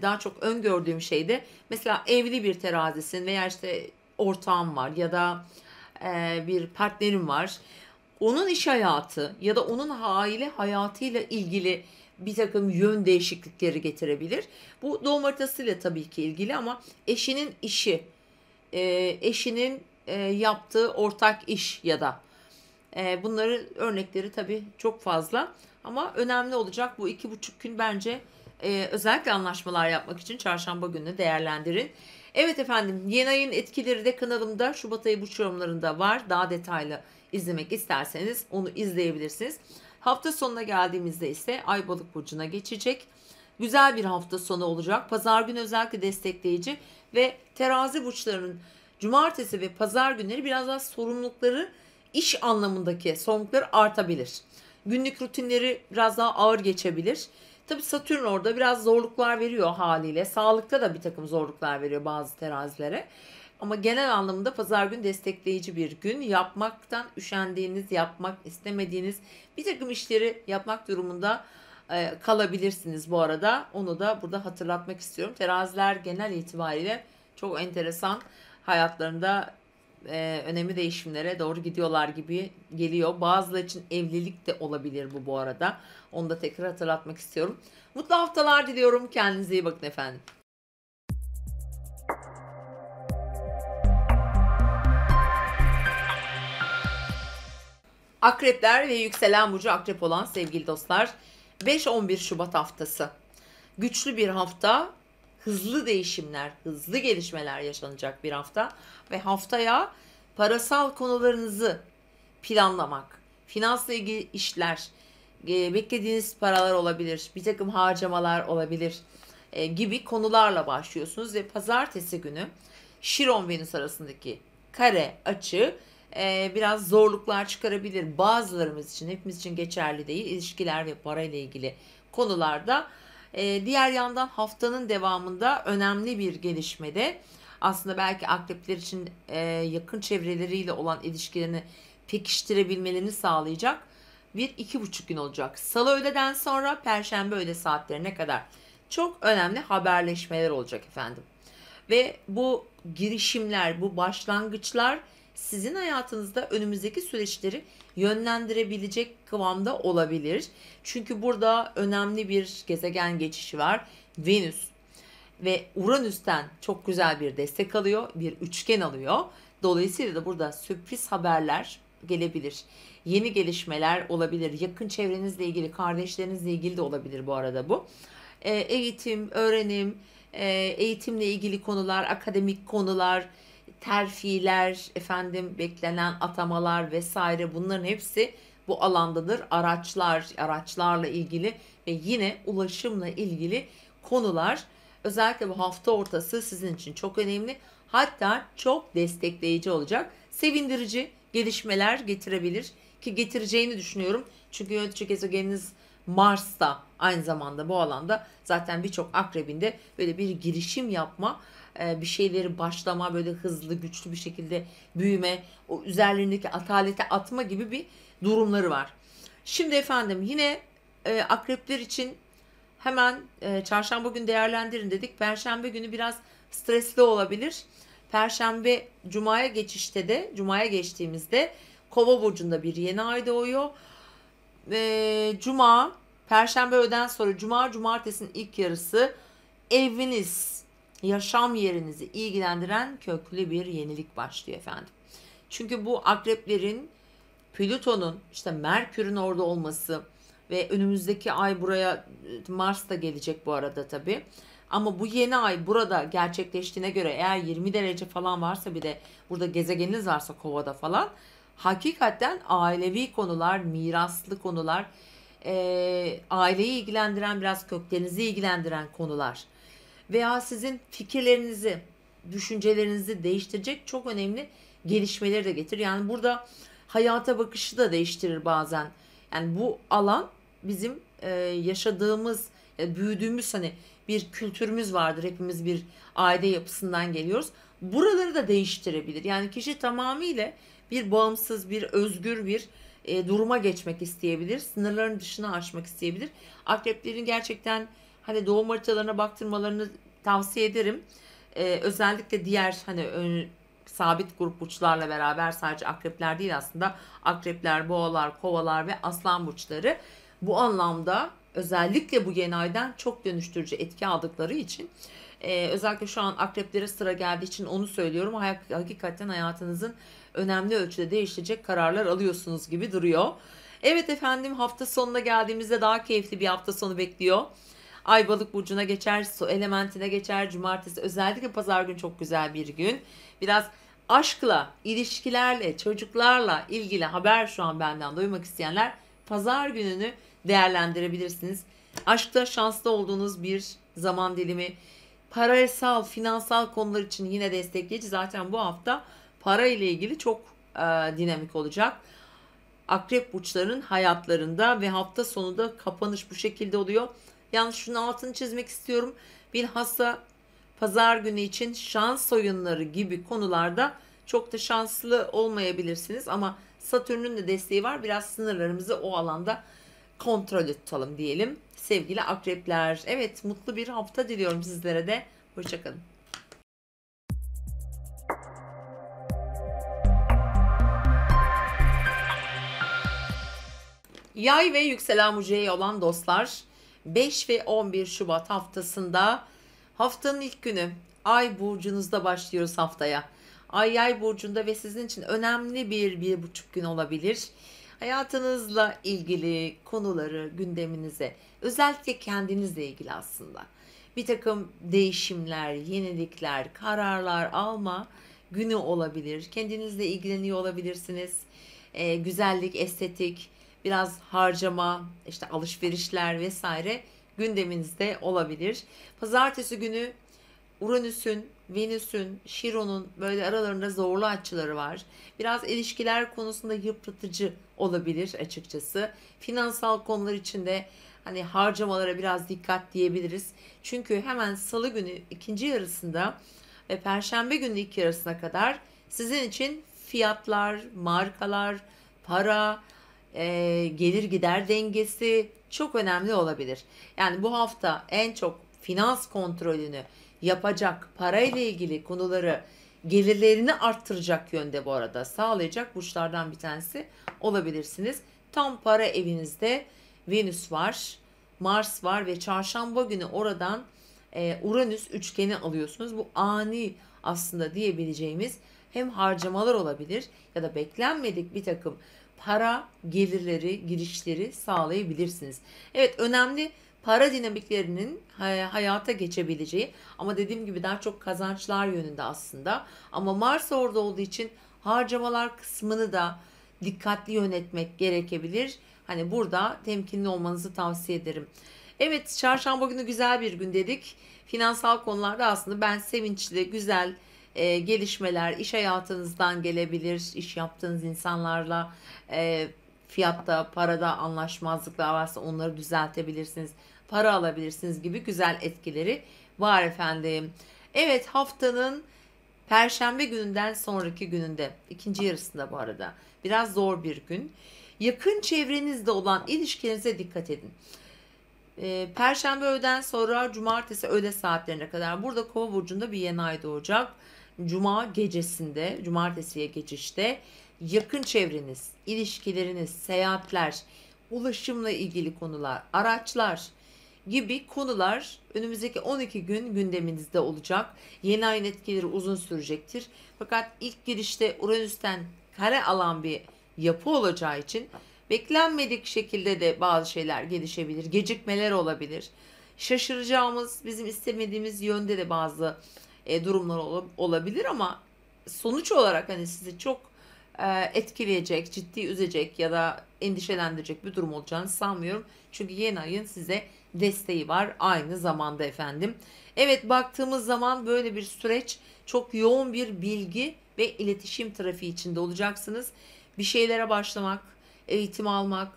daha çok öngördüğüm şey de mesela evli bir terazisin veya işte ortağım var ya da bir partnerim var. Onun iş hayatı ya da onun aile hayatıyla ilgili bir takım yön değişiklikleri getirebilir. Bu doğum haritasıyla tabii ki ilgili ama eşinin işi, eşinin yaptığı ortak iş ya da bunları örnekleri tabii çok fazla ama önemli olacak bu 2,5 gün bence özellikle anlaşmalar yapmak için çarşamba gününü değerlendirin. Evet efendim, yeni ayın etkileri de kanalımda Şubat ayı burç yorumlarında var. Daha detaylı izlemek isterseniz onu izleyebilirsiniz. Hafta sonuna geldiğimizde ise Ay Balık burcuna geçecek. Güzel bir hafta sonu olacak. Pazar günü özellikle destekleyici ve terazi burçlarının cumartesi ve pazar günleri biraz daha sorumlulukları, iş anlamındaki sorumlulukları artabilir. Günlük rutinleri biraz daha ağır geçebilir. Tabii Satürn orada biraz zorluklar veriyor haliyle. Sağlıkta da bir takım zorluklar veriyor bazı terazilere. Ama genel anlamda pazar günü destekleyici bir gün. Yapmaktan üşendiğiniz, yapmak istemediğiniz bir takım işleri yapmak durumunda kalabilirsiniz bu arada. Onu da burada hatırlatmak istiyorum. Teraziler genel itibariyle çok enteresan, hayatlarında önemli değişimlere doğru gidiyorlar gibi geliyor. Bazıları için evlilik de olabilir bu arada. Onu da tekrar hatırlatmak istiyorum. Mutlu haftalar diliyorum. Kendinize iyi bakın efendim. Akrepler ve yükselen burcu akrep olan sevgili dostlar, 5-11 Şubat haftası. Güçlü bir hafta, hızlı değişimler, hızlı gelişmeler yaşanacak bir hafta ve haftaya parasal konularınızı planlamak, finansla ilgili işler, beklediğiniz paralar olabilir, bir takım harcamalar olabilir gibi konularla başlıyorsunuz ve pazartesi günü Şiron Venüs arasındaki kare açı biraz zorluklar çıkarabilir. Bazılarımız için, hepimiz için geçerli değil. İlişkiler ve parayla ilgili konularda. Diğer yandan haftanın devamında önemli bir gelişmede aslında belki akrepler için yakın çevreleriyle olan ilişkilerini pekiştirebilmelerini sağlayacak bir 2,5 gün olacak. Salı öğleden sonra Perşembe öğle saatlerine kadar çok önemli haberleşmeler olacak efendim. Ve bu girişimler, bu başlangıçlar sizin hayatınızda önümüzdeki süreçleri yönlendirebilecek kıvamda olabilir. Çünkü burada önemli bir gezegen geçişi var. Venüs ve Uranüs'ten çok güzel bir destek alıyor, bir üçgen alıyor. Dolayısıyla da burada sürpriz haberler gelebilir. Yeni gelişmeler olabilir. Yakın çevrenizle ilgili, kardeşlerinizle ilgili de olabilir bu arada bu. Eğitim, öğrenim, eğitimle ilgili konular, akademik konular, terfiler, efendim beklenen atamalar vesaire, bunların hepsi bu alandadır. Araçlar, araçlarla ilgili ve yine ulaşımla ilgili konular özellikle bu hafta ortası sizin için çok önemli. Hatta çok destekleyici olacak. Sevindirici gelişmeler getirebilir ki getireceğini düşünüyorum. Çünkü yönetici gezegeniniz Mars da aynı zamanda bu alanda, zaten birçok akrebinde böyle bir girişim yapma, bir şeyleri başlama, böyle hızlı güçlü bir şekilde büyüme, o üzerlerindeki atalete atma gibi bir durumları var. Şimdi efendim yine akrepler için hemen çarşamba günü değerlendirin dedik. Perşembe günü biraz stresli olabilir. Perşembe Cuma'ya geçişte de, Cuma'ya geçtiğimizde Kova burcunda bir yeni ay doğuyor. Cuma, Perşembe öğleden sonra Cuma, Cumartesi'nin ilk yarısı eviniz, yaşam yerinizi ilgilendiren köklü bir yenilik başlıyor efendim. Çünkü bu akreplerin Plüton'un, işte Merkür'ün orada olması ve önümüzdeki ay buraya Mars da gelecek bu arada tabii. Ama bu yeni ay burada gerçekleştiğine göre, eğer 20 derece falan varsa, bir de burada gezegeniniz varsa Kova'da falan, hakikaten ailevi konular, miraslı konular, aileyi ilgilendiren, biraz köklerinizi ilgilendiren konular veya sizin fikirlerinizi, düşüncelerinizi değiştirecek çok önemli gelişmeleri de getirir. Yani burada hayata bakışı da değiştirir bazen. Yani bu alan bizim yaşadığımız, büyüdüğümüz hani bir kültürümüz vardır. Hepimiz bir aile yapısından geliyoruz. buraları da değiştirebilir. Yani kişi tamamıyla bir bağımsız, bir özgür bir duruma geçmek isteyebilir. Sınırların dışına aşmak isteyebilir. Akreplerin gerçekten hani doğum haritalarına baktırmalarını tavsiye ederim. Özellikle diğer hani sabit grup burçlarla beraber, sadece akrepler değil aslında, akrepler, boğalar, kovalar ve aslan burçları bu anlamda özellikle bu yeni aydan çok dönüştürücü etki aldıkları için, özellikle şu an akreplere sıra geldiği için onu söylüyorum. Hakikaten hayatınızın önemli ölçüde değiştirecek kararlar alıyorsunuz gibi duruyor. Evet efendim, hafta sonuna geldiğimizde daha keyifli bir hafta sonu bekliyor. Ay balık burcuna geçer, su elementine geçer. Cumartesi, özellikle pazar günü çok güzel bir gün. Biraz aşkla, ilişkilerle, çocuklarla ilgili haber şu an benden duymak isteyenler pazar gününü değerlendirebilirsiniz. Aşkta şanslı olduğunuz bir zaman dilimi. Parasal, finansal konular için yine destekleyici. Zaten bu hafta para ile ilgili çok dinamik olacak. Akrep burçların hayatlarında ve hafta sonunda kapanış bu şekilde oluyor. Yalnız şunun altını çizmek istiyorum. Bilhassa pazar günü için şans oyunları gibi konularda çok da şanslı olmayabilirsiniz. Ama Satürn'ün de desteği var. Biraz sınırlarımızı o alanda kontrol tutalım diyelim. Sevgili akrepler. Evet, mutlu bir hafta diliyorum sizlere de. Hoşçakalın. Yay ve yükselen burcu olan dostlar, 5 ve 11 Şubat haftasında, haftanın ilk günü, Ay burcunuzda başlıyoruz haftaya. Ay Yay burcunda ve sizin için önemli bir buçuk gün olabilir. Hayatınızla ilgili konuları gündeminize, özellikle kendinizle ilgili aslında bir takım değişimler, yenilikler, kararlar alma günü olabilir. Kendinizle ilgileniyor olabilirsiniz. Güzellik, estetik, biraz harcama, işte alışverişler vesaire gündeminizde olabilir. Pazartesi günü Uranüs'ün, Venüs'ün, Şiron'un böyle aralarında zorlu açıları var. Biraz ilişkiler konusunda yıpratıcı olabilir açıkçası. Finansal konular içinde hani harcamalara biraz dikkat diyebiliriz. Çünkü hemen Salı günü ikinci yarısında ve Perşembe günü ilk yarısına kadar sizin için fiyatlar, markalar, para, gelir gider dengesi çok önemli olabilir. Yani bu hafta en çok finans kontrolünü yapacak, parayla ilgili konuları, gelirlerini arttıracak yönde bu arada sağlayacak burçlardan bir tanesi olabilirsiniz. Tam para evinizde Venüs var, Mars var ve çarşamba günü oradan Uranüs üçgeni alıyorsunuz. Bu ani aslında diyebileceğimiz hem harcamalar olabilir ya da beklenmedik bir takım para gelirleri, girişleri sağlayabilirsiniz. Evet, önemli para dinamiklerinin hayata geçebileceği, ama dediğim gibi daha çok kazançlar yönünde aslında. Ama Mars orada olduğu için harcamalar kısmını da dikkatli yönetmek gerekebilir. Hani burada temkinli olmanızı tavsiye ederim. Evet, çarşamba günü güzel bir gün dedik. Finansal konularda aslında ben sevinçli, güzel gelişmeler iş hayatınızdan gelebilir. İş yaptığınız insanlarla fiyatta, parada anlaşmazlıklar varsa onları düzeltebilirsiniz. Para alabilirsiniz gibi güzel etkileri var efendim. Evet, haftanın Perşembe gününden sonraki gününde, ikinci yarısında bu arada, biraz zor bir gün. Yakın çevrenizde olan ilişkilerinize dikkat edin. Perşembe öğleden sonra Cumartesi öğle saatlerine kadar burada Kova burcunda bir yeni ay doğacak. Cuma gecesinde, Cumartesiye geçişte yakın çevreniz, ilişkileriniz, seyahatler, ulaşımla ilgili konular, araçlar gibi konular önümüzdeki 12 gün gündeminizde olacak. Yeni ayın etkileri uzun sürecektir. Fakat ilk girişte Uranüs'ten kare alan bir yapı olacağı için beklenmedik şekilde de bazı şeyler gelişebilir. Gecikmeler olabilir. Şaşıracağımız, bizim istemediğimiz yönde de bazı durumlar olabilir, ama sonuç olarak hani sizi çok etkileyecek, ciddi üzecek ya da endişelendirecek bir durum olacağını sanmıyorum. Çünkü yeni ayın size desteği var aynı zamanda efendim. Evet, baktığımız zaman böyle bir süreç, çok yoğun bir bilgi ve iletişim trafiği içinde olacaksınız. Bir şeylere başlamak, eğitim almak,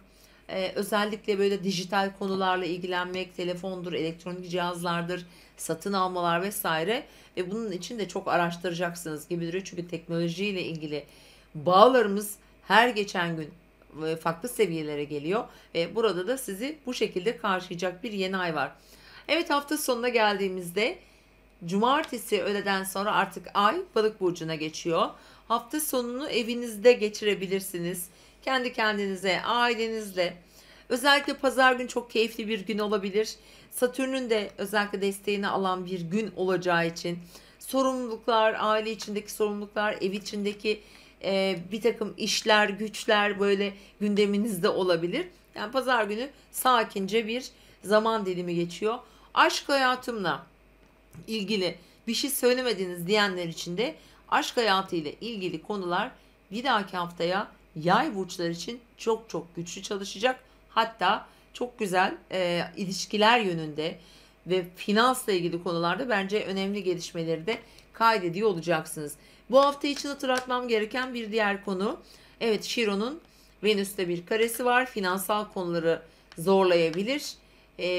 özellikle böyle dijital konularla ilgilenmek, telefondur, elektronik cihazlardır, satın almalar vesaire ve bunun için de çok araştıracaksınız gibi duruyor. Çünkü teknolojiyle ilgili bağlarımız her geçen gün farklı seviyelere geliyor ve burada da sizi bu şekilde karşılayacak bir yeni ay var. Evet, hafta sonuna geldiğimizde cumartesi öğleden sonra artık ay balık burcuna geçiyor. Hafta sonunu evinizde geçirebilirsiniz. Kendi kendinize, ailenizle. Özellikle pazar günü çok keyifli bir gün olabilir. Satürn'ün de özellikle desteğini alan bir gün olacağı için sorumluluklar, aile içindeki sorumluluklar, ev içindeki bir takım işler, güçler böyle gündeminizde olabilir. Yani pazar günü sakince bir zaman dilimi geçiyor. Aşk hayatımla ilgili bir şey söylemediniz diyenler için de aşk hayatı ile ilgili konular bir dahaki haftaya yay burçlar için çok çok güçlü çalışacak. Hatta çok güzel ilişkiler yönünde ve finansla ilgili konularda bence önemli gelişmeleri de kaydediyor olacaksınız. Bu hafta için hatırlatmam gereken bir diğer konu. Evet, Chiron'un Venüs'te bir karesi var. Finansal konuları zorlayabilir.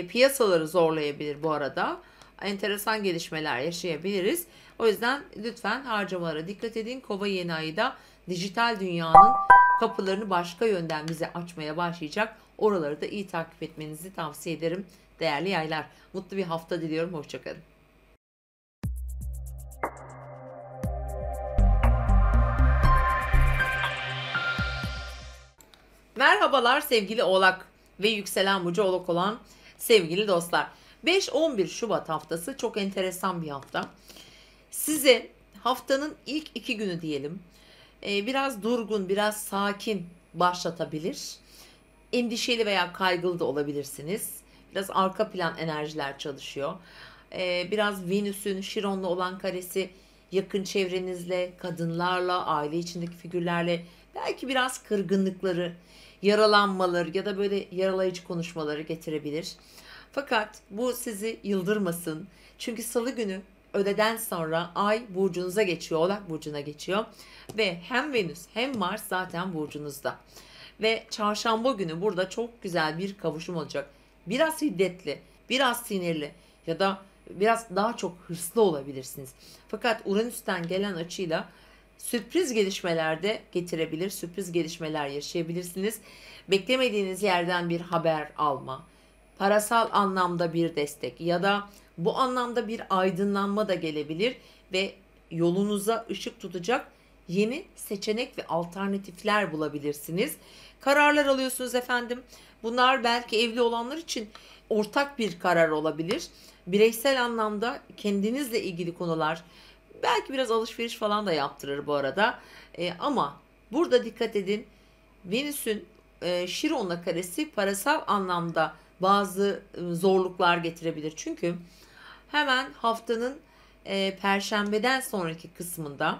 Piyasaları zorlayabilir bu arada. Enteresan gelişmeler yaşayabiliriz. O yüzden lütfen harcamalara dikkat edin. Kova yeni ayı da dijital dünyanın kapılarını başka yönden bize açmaya başlayacak. Oraları da iyi takip etmenizi tavsiye ederim değerli yaylar. Mutlu bir hafta diliyorum. Hoşçakalın. Merhabalar sevgili Oğlak ve yükselen burcu Oğlak olan sevgili dostlar. 5-11 Şubat haftası çok enteresan bir hafta. Size haftanın ilk 2 günü diyelim biraz durgun, biraz sakin başlatabilir. Endişeli veya kaygılı da olabilirsiniz. Biraz arka plan enerjiler çalışıyor. Biraz Venüs'ün Şiron'la olan karesi yakın çevrenizle, kadınlarla, aile içindeki figürlerle belki biraz kırgınlıkları, yaralanmaları ya da böyle yaralayıcı konuşmaları getirebilir. Fakat bu sizi yıldırmasın. Çünkü salı günü öğleden sonra ay burcunuza geçiyor, Oğlak burcuna geçiyor. Ve hem Venüs hem Mars zaten burcunuzda. Ve çarşamba günü burada çok güzel bir kavuşum olacak. Biraz şiddetli, biraz sinirli ya da biraz daha çok hırslı olabilirsiniz. Fakat Uranüs'ten gelen açıyla sürpriz gelişmeler de getirebilir. Sürpriz gelişmeler yaşayabilirsiniz. Beklemediğiniz yerden bir haber alma, parasal anlamda bir destek ya da bu anlamda bir aydınlanma da gelebilir ve yolunuza ışık tutacak yeni seçenek ve alternatifler bulabilirsiniz. Kararlar alıyorsunuz efendim. Bunlar belki evli olanlar için ortak bir karar olabilir. Bireysel anlamda kendinizle ilgili konular, belki biraz alışveriş falan da yaptırır bu arada. Ama burada dikkat edin. Venüs'ün Şiron'la karesi parasal anlamda bazı zorluklar getirebilir. Çünkü hemen haftanın Perşembeden sonraki kısmında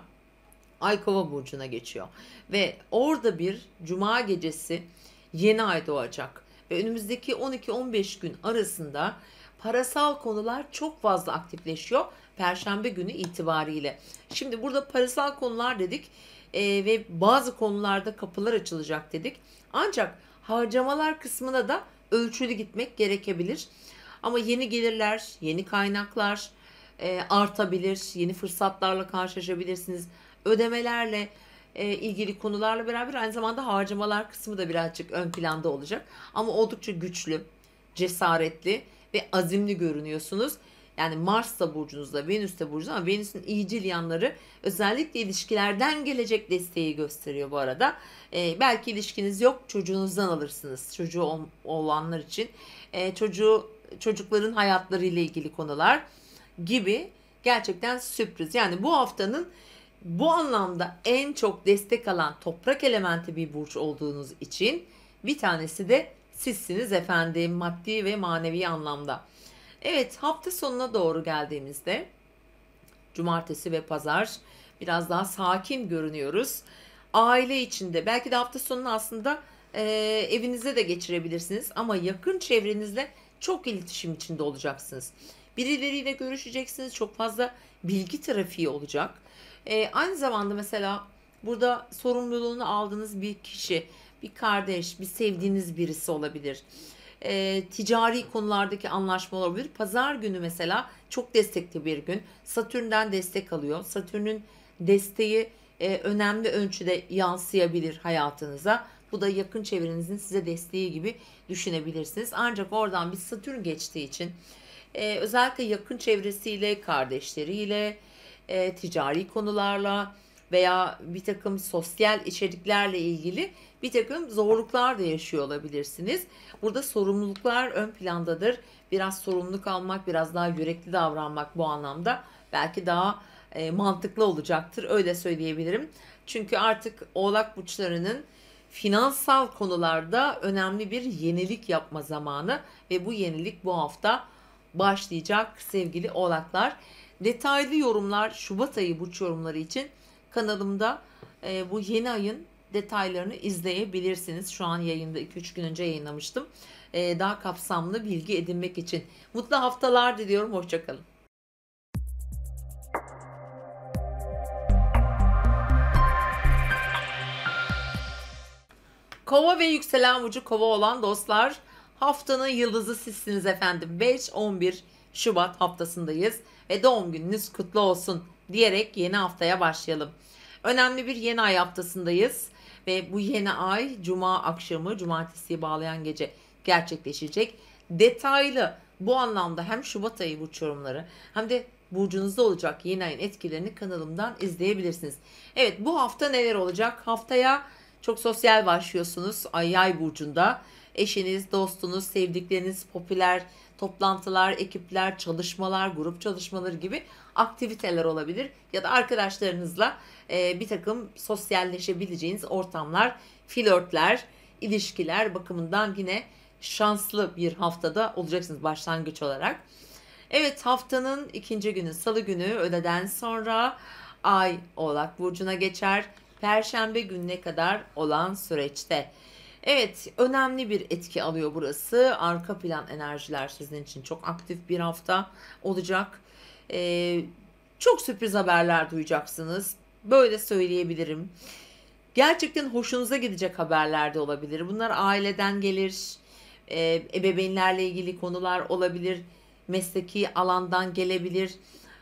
Ay Kova burcuna geçiyor. Ve orada bir cuma gecesi yeni ay doğacak. Ve önümüzdeki 12-15 gün arasında parasal konular çok fazla aktifleşiyor. Perşembe günü itibariyle. Şimdi burada parasal konular dedik ve bazı konularda kapılar açılacak dedik. Ancak harcamalar kısmına da ölçülü gitmek gerekebilir. Ama yeni gelirler, yeni kaynaklar artabilir, yeni fırsatlarla karşılaşabilirsiniz. Ödemelerle ilgili konularla beraber aynı zamanda harcamalar kısmı da birazcık ön planda olacak. Ama oldukça güçlü, cesaretli ve azimli görünüyorsunuz. Yani Mars da burcunuzda, Venüs de burcunuzda ama Venüs'ün iyicil yanları özellikle ilişkilerden gelecek desteği gösteriyor bu arada. Belki ilişkiniz yok, çocuğunuzdan alırsınız. Çocuğu olanlar için çocukların hayatları ile ilgili konular gibi gerçekten sürpriz. Yani bu haftanın bu anlamda en çok destek alan toprak elementi bir burç olduğunuz için bir tanesi de sizsiniz efendim, maddi ve manevi anlamda. Evet, hafta sonuna doğru geldiğimizde cumartesi ve pazar biraz daha sakin görünüyoruz. Aile içinde belki de hafta sonunu aslında evinizde de geçirebilirsiniz ama yakın çevrenizle çok iletişim içinde olacaksınız. Birileriyle görüşeceksiniz. Çok fazla bilgi trafiği olacak. Aynı zamanda mesela burada sorumluluğunu aldığınız bir kişi, bir kardeş, bir sevdiğiniz birisi olabilir. ticari konulardaki anlaşma olabilir. Pazar günü mesela çok destekli bir gün. Satürn'den destek alıyor. Satürn'ün desteği önemli ölçüde yansıyabilir hayatınıza. Bu da yakın çevrenizin size desteği gibi düşünebilirsiniz. Ancak oradan bir Satürn geçtiği için özellikle yakın çevresiyle, kardeşleriyle, ticari konularla veya bir takım sosyal içeriklerle ilgili bir takım zorluklar da yaşıyor olabilirsiniz. Burada sorumluluklar ön plandadır. Biraz sorumluluk almak, biraz daha yürekli davranmak bu anlamda belki daha mantıklı olacaktır. Öyle söyleyebilirim. Çünkü artık Oğlak burçlarının finansal konularda önemli bir yenilik yapma zamanı ve bu yenilik bu hafta başlayacak sevgili Oğlaklar. Detaylı yorumlar Şubat ayı burç yorumları için kanalımda bu yeni ayın detaylarını izleyebilirsiniz. Şu an yayında 2-3 gün önce yayınlamıştım. Daha kapsamlı bilgi edinmek için. Mutlu haftalar diliyorum. Hoşçakalın. Kova ve yükselen burcu Kova olan dostlar, haftanın yıldızı sizsiniz efendim. 5-11 Şubat haftasındayız ve doğum gününüz kutlu olsun diyerek yeni haftaya başlayalım. Önemli bir yeni ay haftasındayız ve bu yeni ay cuma akşamı, cumartesiye bağlayan gece gerçekleşecek. Detaylı bu anlamda hem Şubat ayı burç yorumları hem de burcunuzda olacak yeni ayın etkilerini kanalımdan izleyebilirsiniz. Evet, bu hafta neler olacak? Haftaya çok sosyal başlıyorsunuz Ay Yay burcunda. Eşiniz, dostunuz, sevdikleriniz, popüler toplantılar, ekipler, çalışmalar, grup çalışmaları gibi aktiviteler olabilir. Ya da arkadaşlarınızla bir takım sosyalleşebileceğiniz ortamlar, flörtler, ilişkiler bakımından yine şanslı bir haftada olacaksınız başlangıç olarak. Evet, haftanın ikinci günü Salı günü öğleden sonra Ay Oğlak Burcu'na geçer. Perşembe gününe kadar olan süreçte. Evet, önemli bir etki alıyor burası. Arka plan enerjiler sizin için çok aktif bir hafta olacak. Çok sürpriz haberler duyacaksınız. Böyle söyleyebilirim. Gerçekten hoşunuza gidecek haberler de olabilir. Bunlar aileden gelir, ebeveynlerle ilgili konular olabilir, mesleki alandan gelebilir,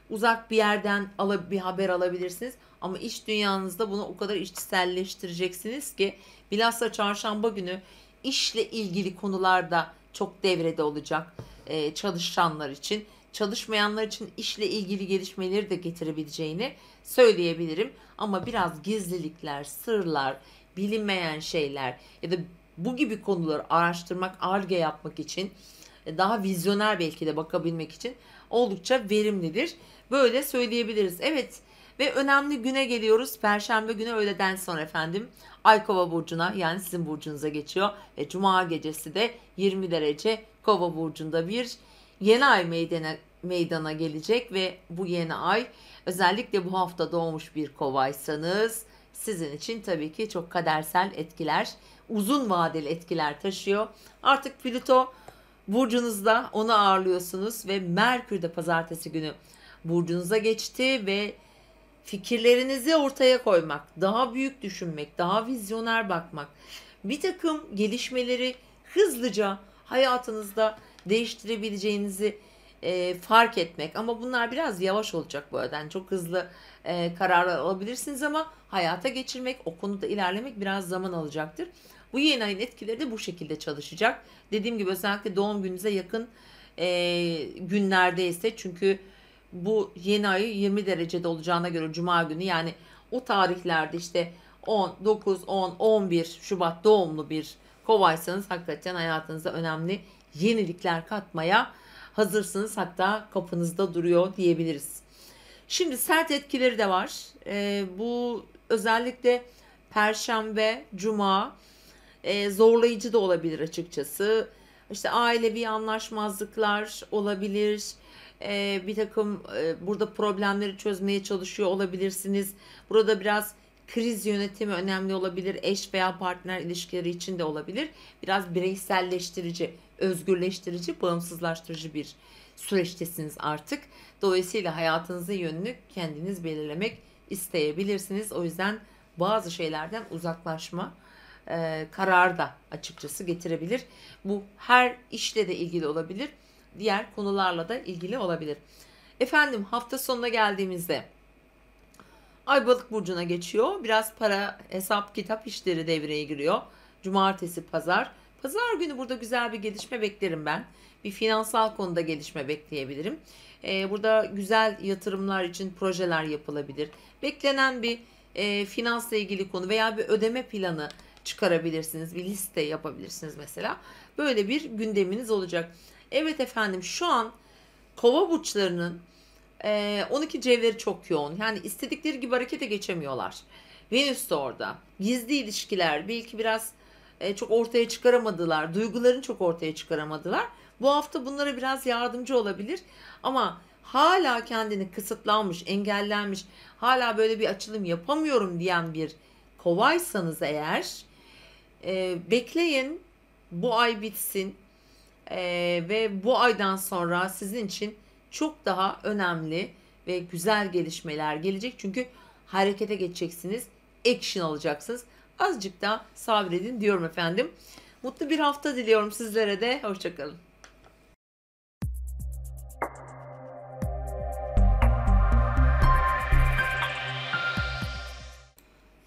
uzak bir yerden bir haber alabilirsiniz. Ama iş dünyanızda bunu o kadar içselleştireceksiniz ki bilhassa çarşamba günü işle ilgili konularda çok devrede olacak çalışanlar için. Çalışmayanlar için işle ilgili gelişmeleri de getirebileceğini söyleyebilirim. Ama biraz gizlilikler, sırlar, bilinmeyen şeyler ya da bu gibi konuları araştırmak, arge yapmak için daha vizyoner belki de bakabilmek için oldukça verimlidir. Böyle söyleyebiliriz. Evet, ve önemli güne geliyoruz. Perşembe günü öğleden sonra efendim Ay Kova burcuna, yani sizin burcunuza geçiyor ve Cuma gecesi de 20 derece Kova burcunda bir yeni ay meydana gelecek ve bu yeni ay özellikle bu hafta doğmuş bir Kovaysanız sizin için tabii ki çok kadersel etkiler, uzun vadeli etkiler taşıyor. Artık Plüto burcunuzda, onu ağırlıyorsunuz ve Merkür de pazartesi günü burcunuza geçti ve fikirlerinizi ortaya koymak, daha büyük düşünmek, daha vizyoner bakmak, bir takım gelişmeleri hızlıca hayatınızda değiştirebileceğinizi fark etmek. Ama bunlar biraz yavaş olacak bu arada. Yani çok hızlı kararlar alabilirsiniz ama hayata geçirmek, o konuda ilerlemek biraz zaman alacaktır. Bu yeni ayın etkileri de bu şekilde çalışacak. Dediğim gibi özellikle doğum gününüze yakın günlerde ise, çünkü bu yeni ayı 20 derecede olacağına göre Cuma günü, yani o tarihlerde işte 10, 9, 10, 11 Şubat doğumlu bir kovaysanız hakikaten hayatınıza önemli yenilikler katmaya hazırsınız. Hatta kapınızda duruyor diyebiliriz. Şimdi sert etkileri de var. Bu özellikle Perşembe, Cuma zorlayıcı da olabilir açıkçası. İşte ailevi anlaşmazlıklar olabilir. Bir takım burada problemleri çözmeye çalışıyor olabilirsiniz. Burada biraz kriz yönetimi önemli olabilir. Eş veya partner ilişkileri için de olabilir. Biraz bireyselleştirici, özgürleştirici, bağımsızlaştırıcı bir süreçtesiniz artık. Dolayısıyla hayatınızın yönünü kendiniz belirlemek isteyebilirsiniz. O yüzden bazı şeylerden uzaklaşma karar da açıkçası getirebilir. Bu her işle de ilgili olabilir. Diğer konularla da ilgili olabilir. Efendim hafta sonuna geldiğimizde Ay Balık burcuna geçiyor. Biraz para, hesap, kitap işleri devreye giriyor. Cumartesi, pazar. Pazar günü burada güzel bir gelişme beklerim ben. Bir finansal konuda gelişme bekleyebilirim. Burada güzel yatırımlar için projeler yapılabilir. Beklenen bir finansla ilgili konu veya bir ödeme planı çıkarabilirsiniz. Bir liste yapabilirsiniz mesela. Böyle bir gündeminiz olacak. Evet efendim, şu an Kova burçlarının 12 cevheri çok yoğun. Yani istedikleri gibi harekete geçemiyorlar. Venüs de orada. Gizli ilişkiler belki biraz çok ortaya çıkaramadılar. Duygularını çok ortaya çıkaramadılar. Bu hafta bunlara biraz yardımcı olabilir. Ama hala kendini kısıtlanmış, engellenmiş, hala böyle bir açılım yapamıyorum diyen bir kovaysanız eğer, bekleyin, bu ay bitsin. Ve bu aydan sonra sizin için çok daha önemli ve güzel gelişmeler gelecek. Çünkü harekete geçeceksiniz, action alacaksınız. Azıcık da sabredin diyorum efendim. Mutlu bir hafta diliyorum sizlere de. Hoşçakalın.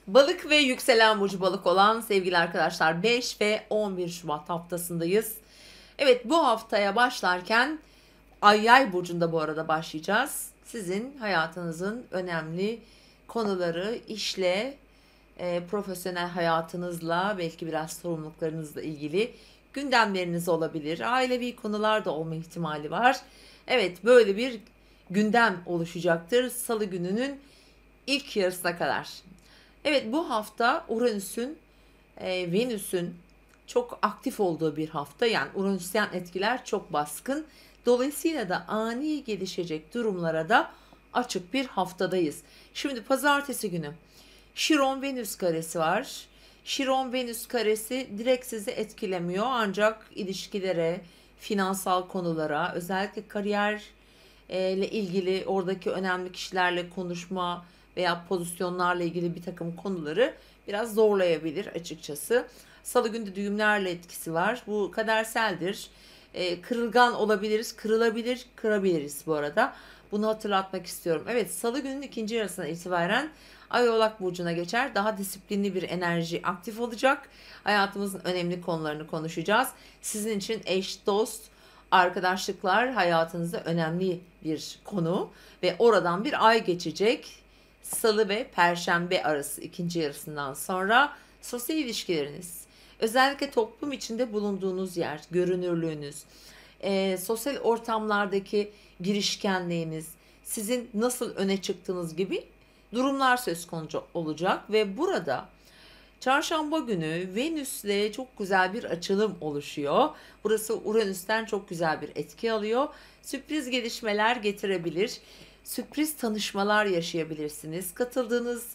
Balık ve yükselen burcu balık olan sevgili arkadaşlar, 5 ve 11 Şubat haftasındayız. Evet, bu haftaya başlarken Ay Yay burcunda bu arada başlayacağız. Sizin hayatınızın önemli konuları, işle, profesyonel hayatınızla, belki biraz sorumluluklarınızla ilgili gündemleriniz olabilir. Ailevi konular da olma ihtimali var. Evet, böyle bir gündem oluşacaktır Salı gününün ilk yarısına kadar. Evet, bu hafta Uranüs'ün, Venüs'ün çok aktif olduğu bir hafta. Yani Uranüsyen etkiler çok baskın. Dolayısıyla da ani gelişecek durumlara da açık bir haftadayız. Şimdi pazartesi günü Şiron Venüs karesi var. Şiron Venüs karesi direkt sizi etkilemiyor, ancak ilişkilere, finansal konulara, özellikle kariyer ile ilgili oradaki önemli kişilerle konuşma veya pozisyonlarla ilgili bir takım konuları biraz zorlayabilir açıkçası. Salı günü düğümlerle etkisi var. Bu kaderseldir. Kırılgan olabiliriz, kırılabilir, kırabiliriz bu arada. Bunu hatırlatmak istiyorum. Evet, Salı günün ikinci yarısına itibaren Ay Oğlak burcuna geçer. Daha disiplinli bir enerji aktif olacak. Hayatımızın önemli konularını konuşacağız. Sizin için eş, dost, arkadaşlıklar hayatınızda önemli bir konu ve oradan bir ay geçecek. Salı ve Perşembe arası ikinci yarısından sonra sosyal ilişkileriniz, özellikle toplum içinde bulunduğunuz yer, görünürlüğünüz, sosyal ortamlardaki girişkenliğiniz, sizin nasıl öne çıktığınız gibi durumlar söz konusu olacak ve burada Çarşamba günü Venüs'le çok güzel bir açılım oluşuyor. Burası Uranüs'ten çok güzel bir etki alıyor. Sürpriz gelişmeler getirebilir. Sürpriz tanışmalar yaşayabilirsiniz. Katıldığınız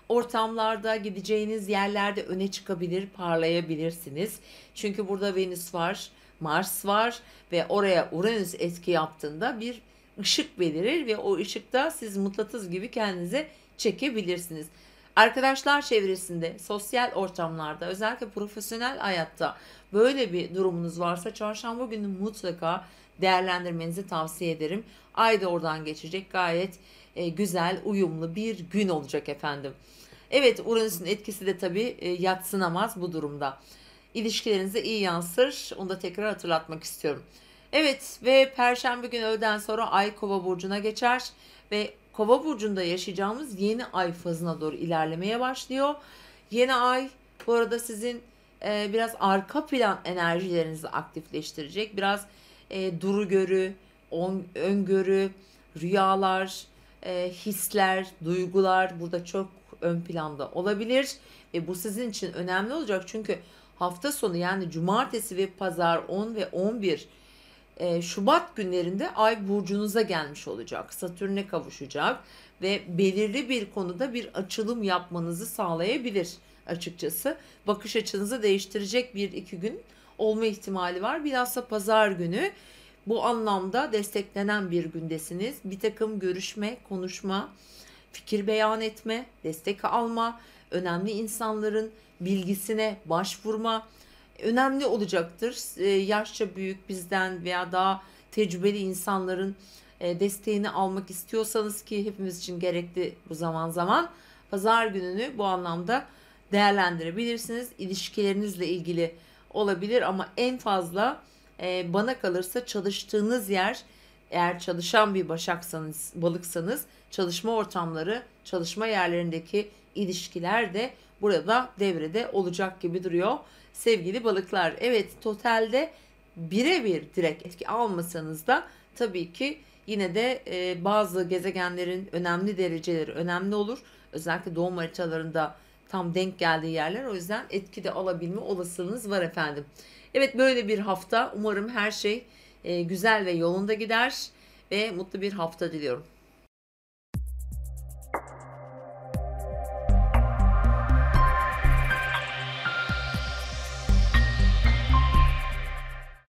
ortamlarda, gideceğiniz yerlerde öne çıkabilir, parlayabilirsiniz. Çünkü burada Venüs var, Mars var ve oraya Uranüs etki yaptığında bir ışık belirir ve o ışıkta siz mıknatıs gibi kendinize çekebilirsiniz. Arkadaşlar çevresinde, sosyal ortamlarda, özellikle profesyonel hayatta böyle bir durumunuz varsa çarşamba günü mutlaka değerlendirmenizi tavsiye ederim. Ay da oradan geçecek, gayet güzel, uyumlu bir gün olacak efendim. Evet, Uranüs'ün etkisi de tabii yadsınamaz bu durumda. İlişkilerinize iyi yansır, onu da tekrar hatırlatmak istiyorum. Evet, ve Perşembe günü öğleden sonra Ay Kova burcuna geçer ve Kova burcunda yaşayacağımız yeni ay fazına doğru ilerlemeye başlıyor. Yeni ay bu arada sizin biraz arka plan enerjilerinizi aktifleştirecek. Biraz duru görü, öngörü, rüyalar, hisler, duygular burada çok ön planda olabilir. Ve bu sizin için önemli olacak. Çünkü hafta sonu, yani cumartesi ve pazar 10 ve 11 Şubat günlerinde Ay burcunuza gelmiş olacak. Satürn'e kavuşacak ve belirli bir konuda bir açılım yapmanızı sağlayabilir açıkçası. Bakış açınızı değiştirecek bir iki gün olma ihtimali var. Bilhassa pazar günü bu anlamda desteklenen bir gündesiniz. Bir takım görüşme, konuşma fikir beyan etme, destek alma, önemli insanların bilgisine başvurma önemli olacaktır. Yaşça büyük bizden veya daha tecrübeli insanların desteğini almak istiyorsanız ki hepimiz için gerekli bu zaman zaman pazar gününü bu anlamda değerlendirebilirsiniz. İlişkilerinizle ilgili olabilir ama en fazla bana kalırsa çalıştığınız yer eğer çalışan bir başaksanız, balıksanız çalışma ortamları, çalışma yerlerindeki ilişkiler de burada devrede olacak gibi duruyor. Sevgili balıklar, evet totalde birebir direkt etki almasanız da tabii ki yine de bazı gezegenlerin önemli dereceleri önemli olur. Özellikle doğum haritalarında tam denk geldiği yerler, o yüzden etki de alabilme olasılığınız var efendim. Evet, böyle bir hafta. Umarım her şey güzel ve yolunda gider ve mutlu bir hafta diliyorum.